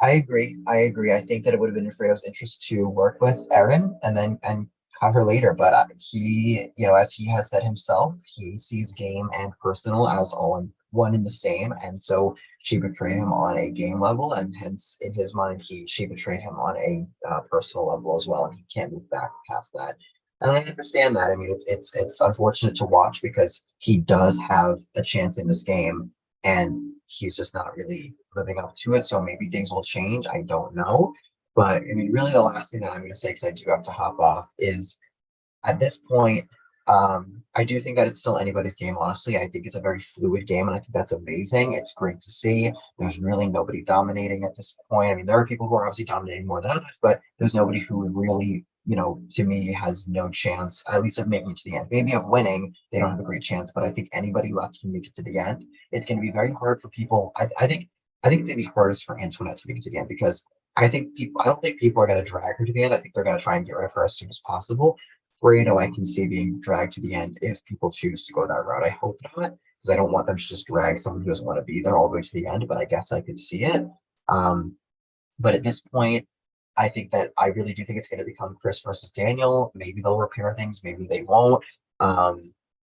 I agree. I agree. I think that it would have been in Fredo's interest to work with Erin and cut her later. But he, as he has said himself, he sees game and personal as all in one and the same. And so she betrayed him on a game level, and hence in his mind, she betrayed him on a personal level as well, and he can't move back past that. And I understand that. I mean, it's unfortunate to watch because he does have a chance in this game, and he's just not really living up to it. So maybe things will change. I don't know. But I mean, really, the last thing that I'm going to say, because I do have to hop off, is at this point, I do think that it's still anybody's game, honestly. I think it's a very fluid game, and I think that's amazing. It's great to see. There's really nobody dominating at this point. I mean, there are people who are obviously dominating more than others, but there's nobody who really, to me, has no chance, at least of making it to the end. Maybe of winning, they don't have a great chance, but I think anybody left can make it to the end. It's going to be very hard for people. I think it's going to be hardest for Antoinette to make it to the end because I don't think people are going to drag her to the end. I think they're going to try and get rid of her as soon as possible. Fredo I can see being dragged to the end if people choose to go that route. I hope not, because I don't want them to just drag someone who doesn't want to be there all the way to the end, but I guess I could see it. Um, but at this point, I think that I really do think it's going to become Chris versus Daniel. Maybe they'll repair things, maybe they won't.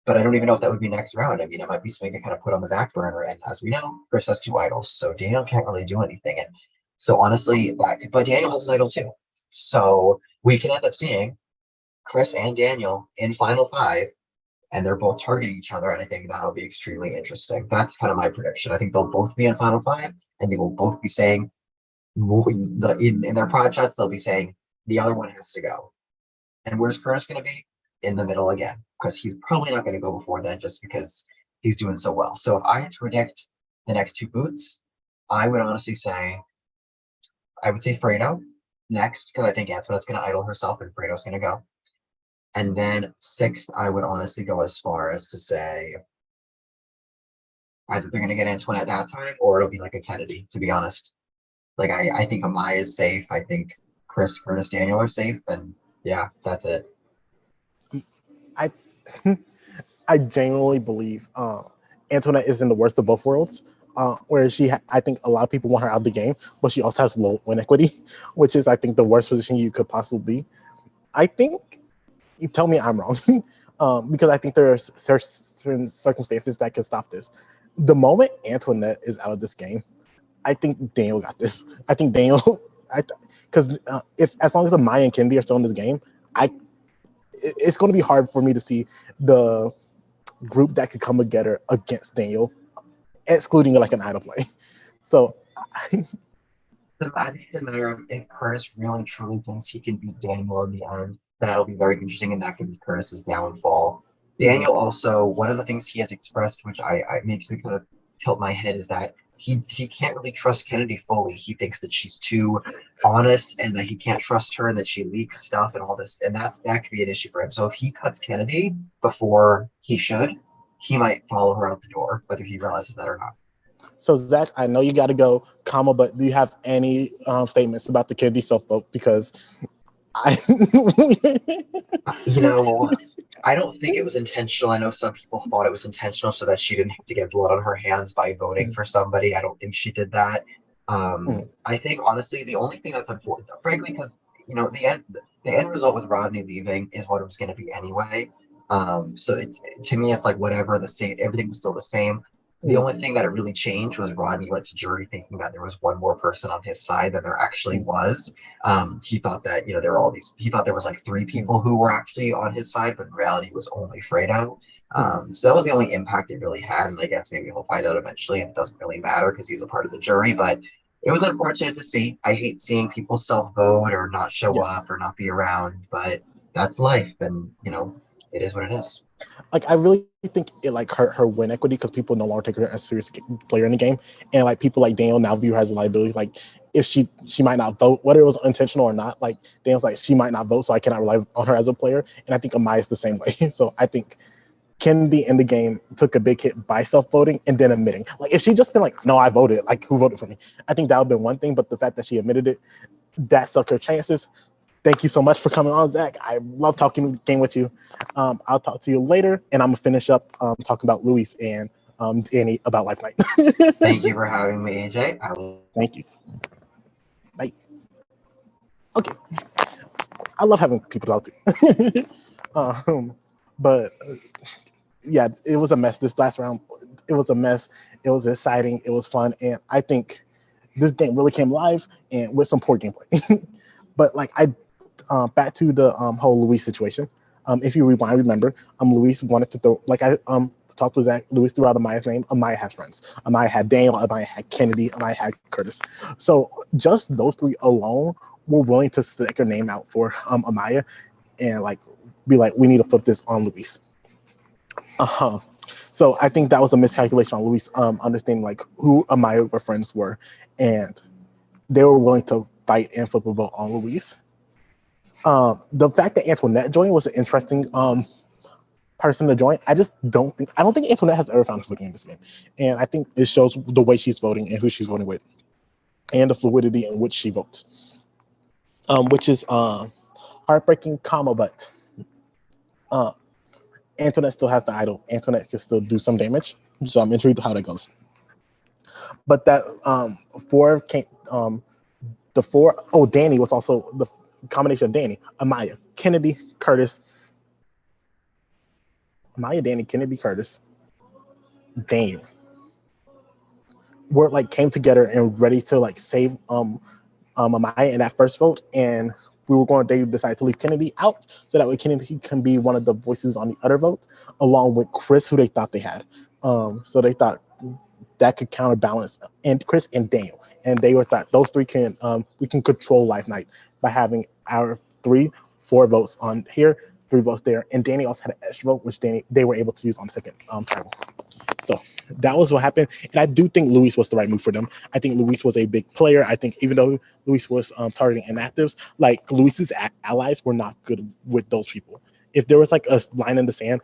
But I don't even know if that would be next round. I mean, it might be something to kind of put on the back burner. And as we know, Chris has 2 idols, so Daniel can't really do anything. And so honestly, but Daniel has an idol too. So we can end up seeing Chris and Daniel in Final Five, and they're both targeting each other. And I think that'll be extremely interesting. That's kind of my prediction. I think they'll both be in Final Five, and they will both be saying, in their prod chats, they'll be saying the other one has to go. And where's Curtis going to be? In the middle again, because he's probably not going to go before then just because he's doing so well. So if I had to predict the next 2 boots, I would honestly say, I would say Fredo next, because I think Antoinette's going to idol herself and Fredo's going to go. And then 6th, I would honestly go as far as to say either they're going to get Antoinette that time or it'll be like a Kennedy, to be honest. Like, I think Amaya is safe. I think Chris, Curtis, Daniel are safe. And yeah, that's it. I I genuinely believe Antoinette is in the worst of both worlds. Whereas I think a lot of people want her out of the game, but she also has low win equity, which is, I think, the worst position you could possibly be. I think, you tell me I'm wrong, because I think there's certain circumstances that can stop this. The moment Antoinette is out of this game, I think Daniel got this. I think Daniel, because if as long as Amaya and Kennedy are still in this game, it's going to be hard for me to see the group that could come together against Daniel, excluding like an idol play. So I think it's a matter of if Curtis really truly thinks he can beat Daniel in the end. That'll be very interesting, and that could be Curtis's downfall. Daniel also, one of the things he has expressed, which I makes me kind of tilt my head, is that he can't really trust Kennedy fully. He thinks that she's too honest and that he can't trust her and that she leaks stuff and all this, and that could be an issue for him. So if he cuts Kennedy before he should, he might follow her out the door, whether he realizes that or not. So Zach, I know you got to go, but do you have any statements about the Kennedy self vote? Because I don't think it was intentional. I know some people thought it was intentional so that she didn't have to get blood on her hands by voting for somebody. I don't think she did that. I think, honestly, the only thing that's important, frankly, because the end result with Rodney leaving is what it was going to be anyway. So to me, it's like whatever, the same, everything was still the same. The only thing that it really changed was Rodney went to jury thinking that there was one more person on his side than there actually was. He thought that, there were all these, he thought there was like 3 people who were actually on his side, but in reality it was only Fredo. So that was the only impact it really had. And I guess maybe he'll find out eventually. And it doesn't really matter because he's a part of the jury, but it was unfortunate to see. I hate seeing people self-vote or not show up or not be around, but that's life. And, it is what it is. Like, I really think it like hurt her win equity because people no longer take her as a serious player in the game, and like people like Daniel now view her as a liability. Like, if she might not vote, whether it was intentional or not, like Daniel's like, she might not vote, so I cannot rely on her as a player. And I think Amaya is the same way. So I think Kennedy in the game took a big hit by self-voting and then admitting. Like, if she just been like, no, I voted, like, who voted for me? I think that would have been one thing, but the fact that she admitted it, that sucked her chances. Thank you so much for coming on, Zach. I love talking game with you. I'll talk to you later, and I'm going to finish up talking about Luis and Danny about Life Night. Thank you for having me, AJ. Thank you. Bye. Okay. I love having people to talk to. But yeah, it was a mess this last round. It was a mess. It was exciting. It was fun. And I think this game really came live and with some poor gameplay. But like back to the whole Luis situation. If you rewind, remember, Luis wanted to throw, like I talked with Zach, Luis threw out Amaya's name. Amaya has friends. Amaya had Daniel, Amaya had Kennedy, Amaya had Curtis. So just those 3 alone were willing to stick her name out for Amaya and like be like, we need to flip this on Luis. So I think that was a miscalculation on Luis, understanding like who Amaya friends were, and they were willing to fight and flip a vote on Luis. The fact that Antoinette joined was an interesting person to join. I don't think Antoinette has ever found a footing in this game, and I think it shows the way she's voting and who she's voting with, and the fluidity in which she votes, which is heartbreaking, but Uh, Antoinette still has the idol. Antoinette can still do some damage. So I'm intrigued how that goes. But that four came, the four, oh, Danny was also the combination of Danny, Amaya, Kennedy, Curtis, Amaya, Danny, Kennedy, Curtis, Daniel. Were like came together and ready to like save Amaya in that first vote, and they decided to leave Kennedy out so that way Kennedy can be one of the voices on the other vote, along with Chris, who they thought they had. So they thought that could counterbalance and Chris and Daniel, and they were thought those three can we can control Life Night by having our 4 votes on here, 3 votes there, and Danny also had an extra vote, which they were able to use on the second tribal. So that was what happened, and I do think Luis was the right move for them. I think Luis was a big player. I think even though Luis was targeting inactives, like Luis's allies were not good with those people. If there was like a line in the sand,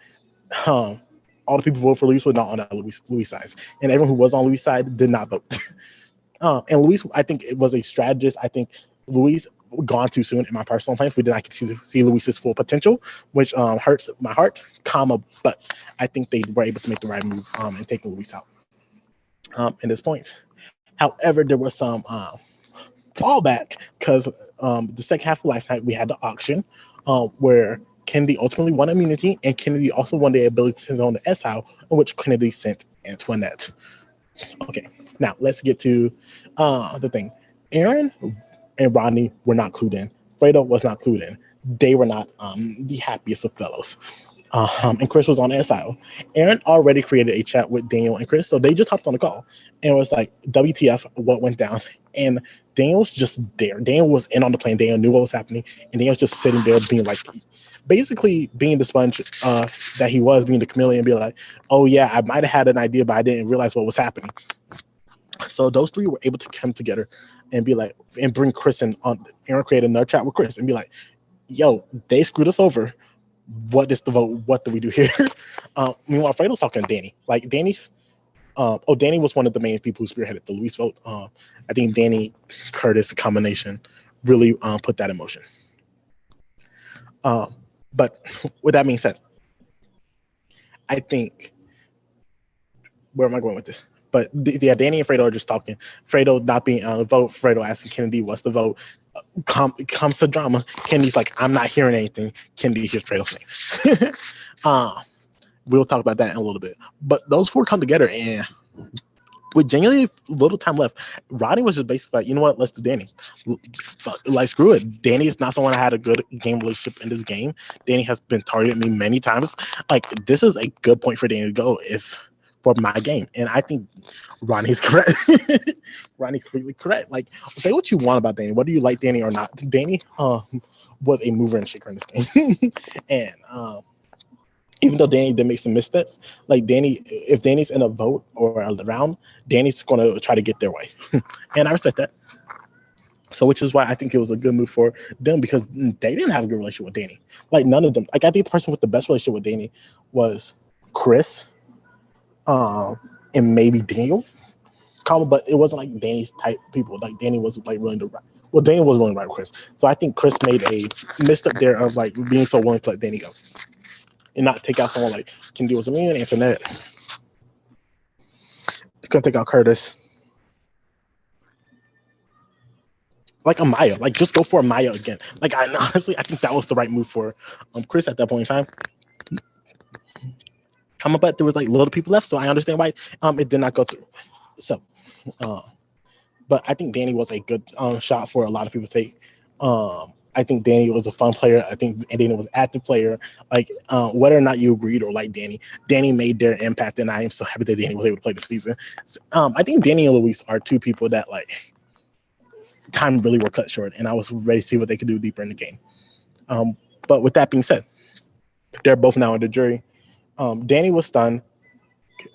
all the people who voted for Luis were not on that Luis side, and everyone who was on Luis' side did not vote. And Luis, I think it was a strategist. I think Luis gone too soon in my personal plans. We did not get to see Luis's full potential, which hurts my heart, but I think they were able to make the right move and taking Luis out at this point. However, there was some fallback because the second half of Life Night, we had the auction where Kennedy ultimately won immunity, and Kennedy also won the ability to zone the S-How, in which Kennedy sent Antoinette. Okay, now let's get to the thing. Aaron and Rodney were not clued in. Fredo was not clued in. They were not the happiest of fellows. And Chris was on SIO. Aaron already created a chat with Daniel and Chris, so they just hopped on the call. And it was like, WTF, what went down? And Daniel's just there. Daniel was in on the plane. Daniel knew what was happening. And Daniel's just sitting there being like, basically being the sponge that he was, being the chameleon, being like, oh yeah, I might have had an idea, but I didn't realize what was happening. So those three were able to come together and be like, and bring Chris in on. Aaron created another chat with Chris and be like, yo, they screwed us over. What is the vote? What do we do here? Meanwhile, Fredo's talking to Danny. Like Danny's, Danny was one of the main people who spearheaded the Luis vote. I think Danny Curtis combination really put that in motion. But with that being said, I think, where am I going with this? But yeah, Danny and Fredo are just talking. Fredo not being on the vote. Fredo asking Kennedy, what's the vote? Comes to drama. Kennedy's like, I'm not hearing anything. Kennedy hears Fredo's name. We'll talk about that in a little bit. But those 4 come together, and with genuinely little time left, Rodney was just basically like, you know what, let's do Danny. Like, screw it. Danny is not someone I had a good game relationship in this game. Danny has been targeting me many times. Like, this is a good point for Danny to go for my game. And I think Ronnie's correct. Ronnie's completely correct. Like, say what you want about Danny, whether you like Danny or not. Danny was a mover and shaker in this game. And even though Danny did make some missteps, like Danny, if Danny's in a vote or a round, Danny's going to try to get their way. And I respect that. So, which is why I think it was a good move for them, because they didn't have a good relationship with Danny. Like, none of them. Like, I think the person with the best relationship with Danny was Chris, and maybe Daniel. But it wasn't like Danny's type people. Like, Danny wasn't like willing to ride. Well, Danny was willing to ride with Chris. So I think Chris made a misstep there of like being so willing to let Danny go and not take out someone like Kennedy was immune, Antoinette. Couldn't take out Curtis. Like Amaya, like just go for Amaya again. Like, honestly, I think that was the right move for Chris at that point in time. But there was like little people left, so I understand why it did not go through. So, but I think Danny was a good shot for a lot of people to take. I think Danny was a fun player. I think Danny was an active player. Like, whether or not you agreed or like Danny made their impact, and I am so happy that Danny was able to play the season. So, I think Danny and Luis are 2 people that like time really were cut short, and I was ready to see what they could do deeper in the game. But with that being said, they're both now in the jury. Danny was stunned,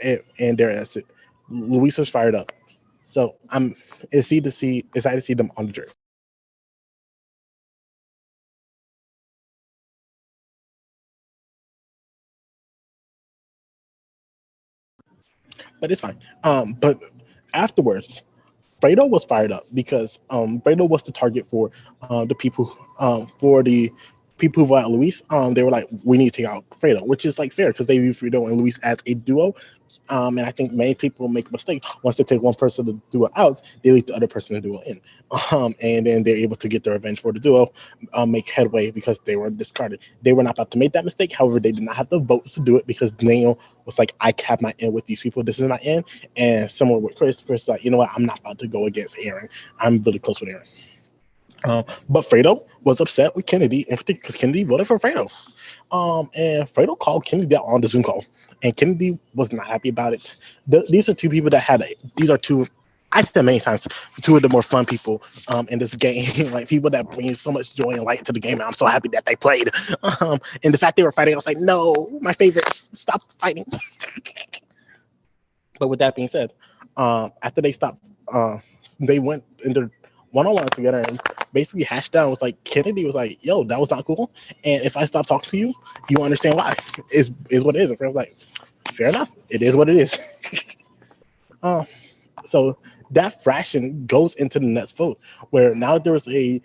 and they're exit. Luis was fired up. So I'm excited to see them on the jury. But it's fine. But afterwards, Fredo was fired up because Fredo was the target for the people for the people who vote out Luis, they were like, we need to take out Fredo, which is like fair because they view Fredo and Luis as a duo. And I think many people make a mistake. Once they take one person to duo out, they leave the other person to duo in. And then they're able to get their revenge for the duo, make headway because they were discarded. They were not about to make that mistake. However, they did not have the votes to do it because Daniel was like, I have my end with these people. This is my end. And similar with Chris, Chris like, you know what? I'm not about to go against Aaron. I'm really close with Aaron. But Fredo was upset with Kennedy, in particular because Kennedy voted for Fredo. And Fredo called Kennedy out on the Zoom call, and Kennedy was not happy about it. These are two people that these are two, I said many times, two of the more fun people in this game, like people that bring so much joy and light to the game. And I'm so happy that they played. And the fact they were fighting, I was like, no, my favorites, stop fighting. But with that being said, after they stopped, they went into one-on-one together and basically hashed down. Was like Kennedy was like, "Yo, that was not cool. And if I stop talking to you, you understand why. Is what it is." And Fred was like, "Fair enough. It is what it is." So that fraction goes into the next vote, where now there was a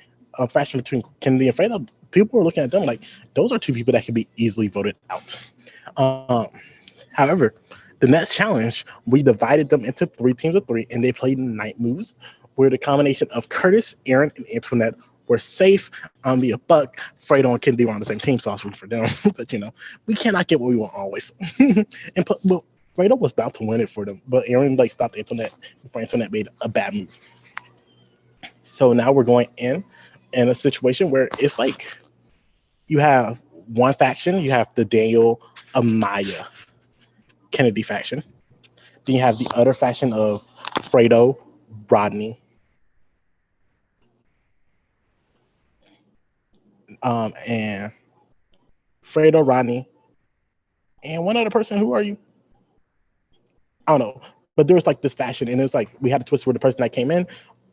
fraction between Kennedy and Fred. People were looking at them like those are two people that can be easily voted out. However, the next challenge, we divided them into 3 teams of 3, and they played night moves, where the combination of Curtis, Aaron, and Antoinette were safe. Via Buck, Fredo, and Kennedy were on the same team, so I was rooting for them. But we cannot get what we want always. Well, Fredo was about to win it for them, but Aaron stopped Antoinette before Antoinette made a bad move. So now we're going in a situation where it's like you have one faction, you have the Daniel, Amaya, Kennedy faction. Then you have the other faction of Fredo, Rodney, and Fredo, Rodney, and one other person. Who are you? I don't know. But there was this faction, and it was we had a twist where the person that came in,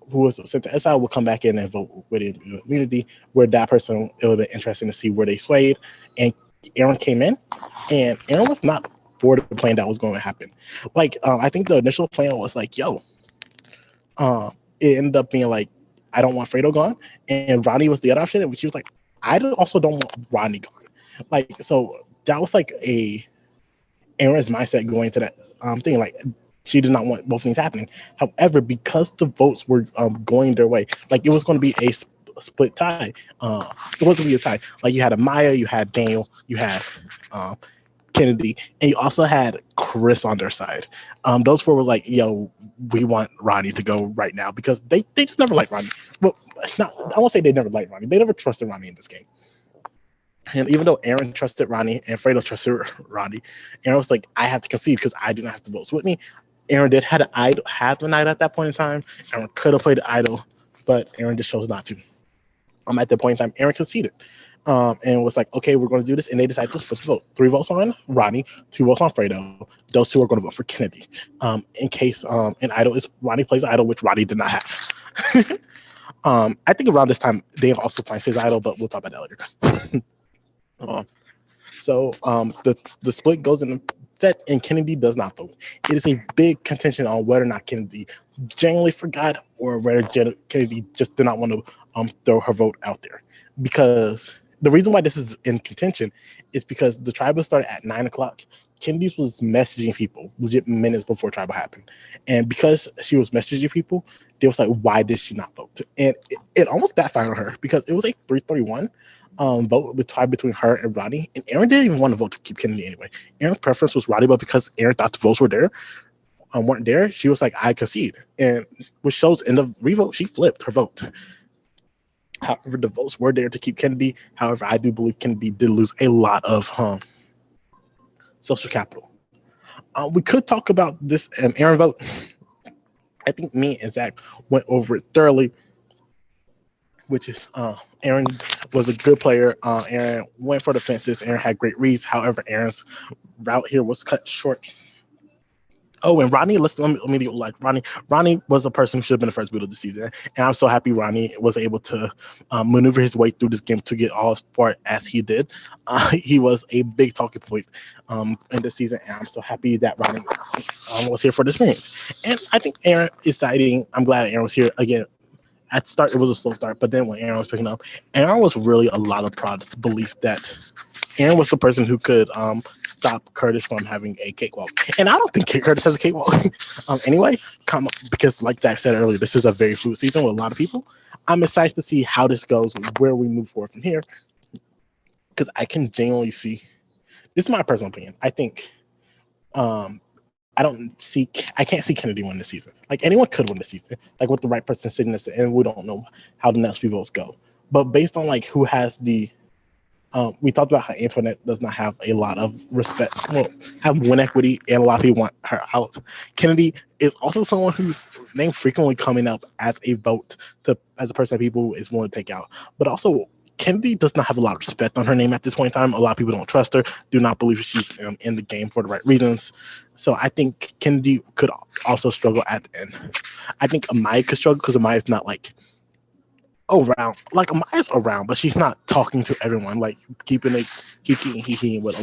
who was sent to SI, will come back in and vote with the immunity, where that person, it would be interesting to see where they swayed. And Aaron came in, and Aaron was not for the plan that was going to happen. I think the initial plan was yo, it ended up being I don't want Fredo gone, and Rodney was the other option, and she was like, I also don't want Rodney gone. So that was Aaron's mindset going to that thing. She did not want both things happening. However, because the votes were going their way, it was going to be a split tie. It wasn't going to be a tie. You had Amaya, you had Daniel, you had Kennedy, and you also had Chris on their side. Those 4 were yo, we want Rodney to go right now because they just never liked Rodney. Well, I won't say they never liked Rodney. They never trusted Rodney in this game. And even though Aaron trusted Rodney and Fredo trusted Rodney, Aaron was I have to concede because I do not have to vote with me. Aaron did have the night at that point in time. Aaron could have played the idol, but Aaron just chose not to. At that point in time, Aaron conceded. And was okay, we're going to do this. And they decided to split the vote. 3 votes on Rodney, 2 votes on Fredo. Those 2 are going to vote for Kennedy. In case an idol is Rodney plays idol, which Rodney did not have. I think around this time, they also finds his idol, but we'll talk about that later. So the split goes in effect, and Kennedy does not vote. It is a big contention on whether or not Kennedy genuinely forgot or whether Kennedy just did not want to throw her vote out there. Because the reason why this is in contention is because the tribal started at 9:00. Kennedy was messaging people legit minutes before tribal happened. And because she was messaging people, they was why did she not vote? And it almost backfired on her because it was a 3-3-1 vote between her and Rodney. And Aaron didn't even want to vote to keep Kennedy anyway. Aaron's preference was Rodney, but because Aaron thought the votes weren't there, she was I concede. And which shows in the revote, she flipped her vote. However, the votes were there to keep Kennedy. However, I do believe Kennedy did lose a lot of social capital. We could talk about this Aaron vote. I think me and Zach went over it thoroughly, which is Aaron was a good player. Aaron went for the fences. Aaron had great reads. However, Aaron's route here was cut short. Oh, and Rodney, Rodney was a person who should have been the first build of the season. And I'm so happy Rodney was able to maneuver his way through this game to get all as far as he did. He was a big talking point in this season. And I'm so happy that Rodney was here for the experience. And I think Aaron is exciting. I'm glad Aaron was here again. at start it was a slow start, but then when Aaron was picking up, Aaron was really a lot of Prod's belief that Aaron was the person who could stop Curtis from having a cakewalk. And I don't think Curtis has a cakewalk anyway, because like Zach said earlier, this is a very fluid season with a lot of people. I'm excited to see how this goes, where we move forward from here, because I can genuinely see, this is my personal opinion, I think I can't see Kennedy win this season. Like anyone could win this season, like with the right person sitting this, and we don't know how the next few votes go. But based on like who has the, we talked about how Antoinette does not have a lot of respect, well, have win equity, and a lot of people want her out. Kennedy is also someone whose name frequently coming up as a vote as a person that people is willing to take out, but also Kennedy does not have a lot of respect on her name at this point in time. A lot of people don't trust her, do not believe she's in the game for the right reasons. So I think Kennedy could also struggle at the end. I think Amaya could struggle because Amaya's not like around. Like Amaya's around, but she's not talking to everyone, like keeping he with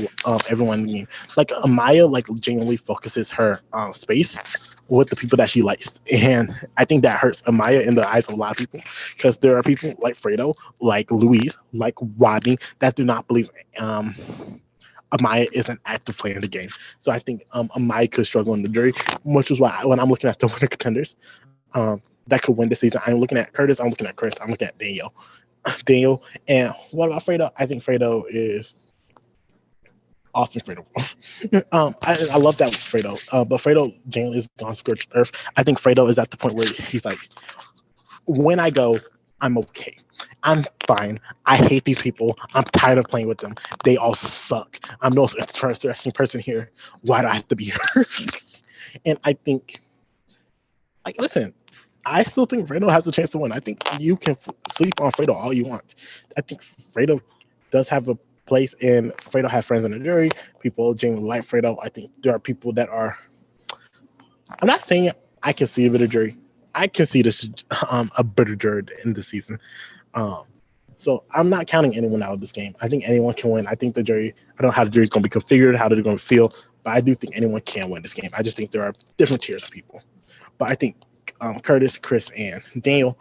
everyone in the game. Like Amaya like genuinely focuses her space with the people that she likes, and I think that hurts Amaya in the eyes of a lot of people, because there are people like Fredo, like Louise, like Rodney that do not believe Amaya is an active player in the game. So I think Amaya could struggle in the jury, which is why when I'm looking at the winner contenders that could win this season, I'm looking at Curtis, I'm looking at Chris, I'm looking at Daniel. And what about Fredo? I think Fredo is often Fredo. I love that with Fredo, but Fredo generally is on scorched earth. I think Fredo is at the point where he's like, when I go, I'm okay. I'm fine. I hate these people. I'm tired of playing with them. They all suck. I'm the most interesting person here. Why do I have to be here? And I think, like, listen, I still think Fredo has a chance to win. I think you can sleep on Fredo all you want. I think Fredo does have a place, and Fredo has friends in the jury. People genuinely like Fredo. I think there are people that are, I'm not saying I can see a bitter jury. I can see this a bitter jury in this season. So I'm not counting anyone out of this game. I think anyone can win. I think the jury, I don't know how the jury's going to be configured, how they're going to feel, but I do think anyone can win this game. I just think there are different tiers of people. But I think Curtis, Chris, and Daniel,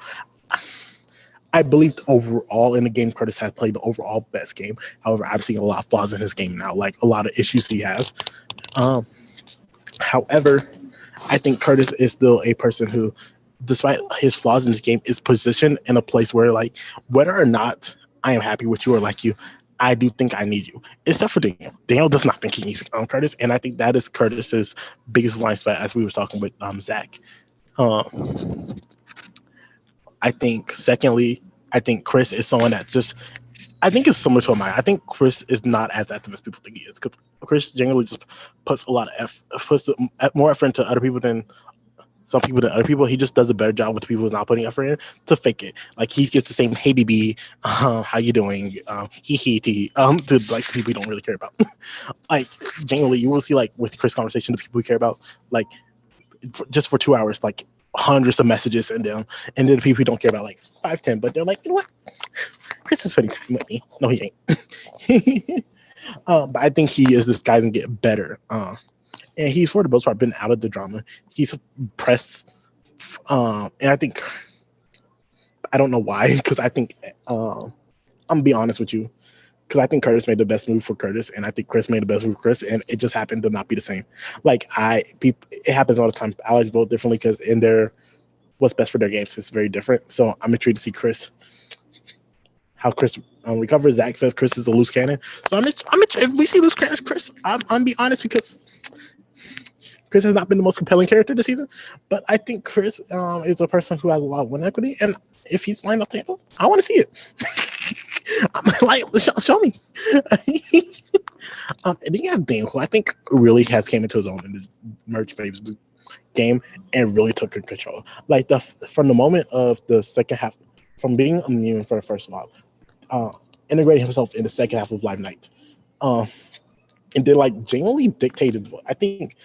I believed overall in the game, Curtis has played the overall best game. However, I'm seeing a lot of flaws in his game now, like a lot of issues he has. However, I think Curtis is still a person who, despite his flaws in this game, is positioned in a place where, like, whether or not I am happy with you or like you, I do think I need you. Except for Daniel. Daniel does not think he needs Curtis, and I think that is Curtis's biggest blind spot, as we were talking with Zach. I think, secondly, I think Chris is someone that just, I think it's similar to Amaya. I think Chris is not as active as people think he is, because Chris generally just puts a lot of puts more effort into other people than some people than other people. He just does a better job with the people who's not putting effort in to fake it. Like he gets the same "Hey BB, how you doing?" He to like people you don't really care about. Like generally, you will see like with Chris conversation, the people we care about, like just for 2 hours, like hundreds of messages, and then the people who don't care about like 5-10, but they're like, you know what? Chris is spending time with me. No, he ain't. But I think he is this guy's gonna get better. And he's for the most part been out of the drama. He's pressed, and I think, I don't know why, because I think I'm gonna be honest with you, because I think Curtis made the best move for Curtis, and I think Chris made the best move for Chris, and it just happened to not be the same. Like it happens all the time. Allies vote differently because in their what's best for their games is very different. So I'm intrigued to see how Chris recovers. Zach says Chris is a loose cannon, so I'm if we see loose cannons, Chris, I'm be honest, because Chris has not been the most compelling character this season, but I think Chris is a person who has a lot of win equity, and if he's lined up to handle, I want to see it. I'm like, show me. And then you have Dan, who I think really has came into his own in this merge phase game and really took control. Like from the moment of the second half, from being immune for the first while, integrating himself in the second half of Live Night, and then like genuinely dictated. I think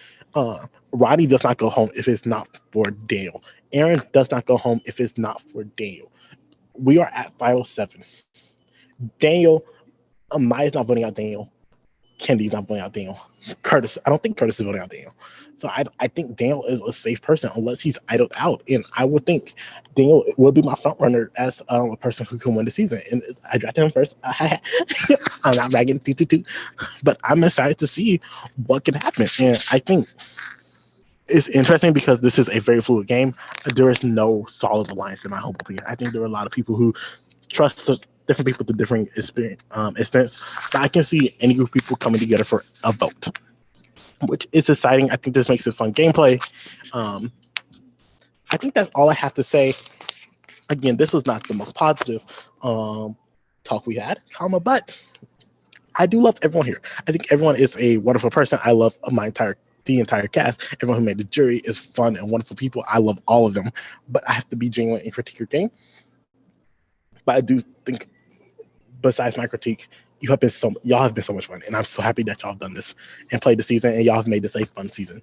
Roddy does not go home if it's not for Daniel. Aaron does not go home if it's not for Daniel. We are at final 7. Daniel, Maya's not voting out Daniel. Kennedy's not voting out Daniel. Curtis. I don't think Curtis is voting out Daniel. So I think Daniel is a safe person unless he's idled out. And I would think Daniel will be my front runner as a person who can win the season. And I drafted him first. I'm not bragging, but I'm excited to see what can happen. And I think it's interesting because this is a very fluid game. There is no solid alliance, in my humble opinion. I think there are a lot of people who trust different people to different experience. But I can see any group of people coming together for a vote, which is exciting. I think this makes it fun gameplay. I think that's all I have to say. Again, this was not the most positive talk we had, but I do love everyone here. I think everyone is a wonderful person. I love the entire cast. Everyone who made the jury is fun and wonderful people. I love all of them, but I have to be genuine and critique your game. But I do think, besides my critique, y'all have been so much fun, and I'm so happy that y'all have done this and played the season, and y'all have made this a fun season.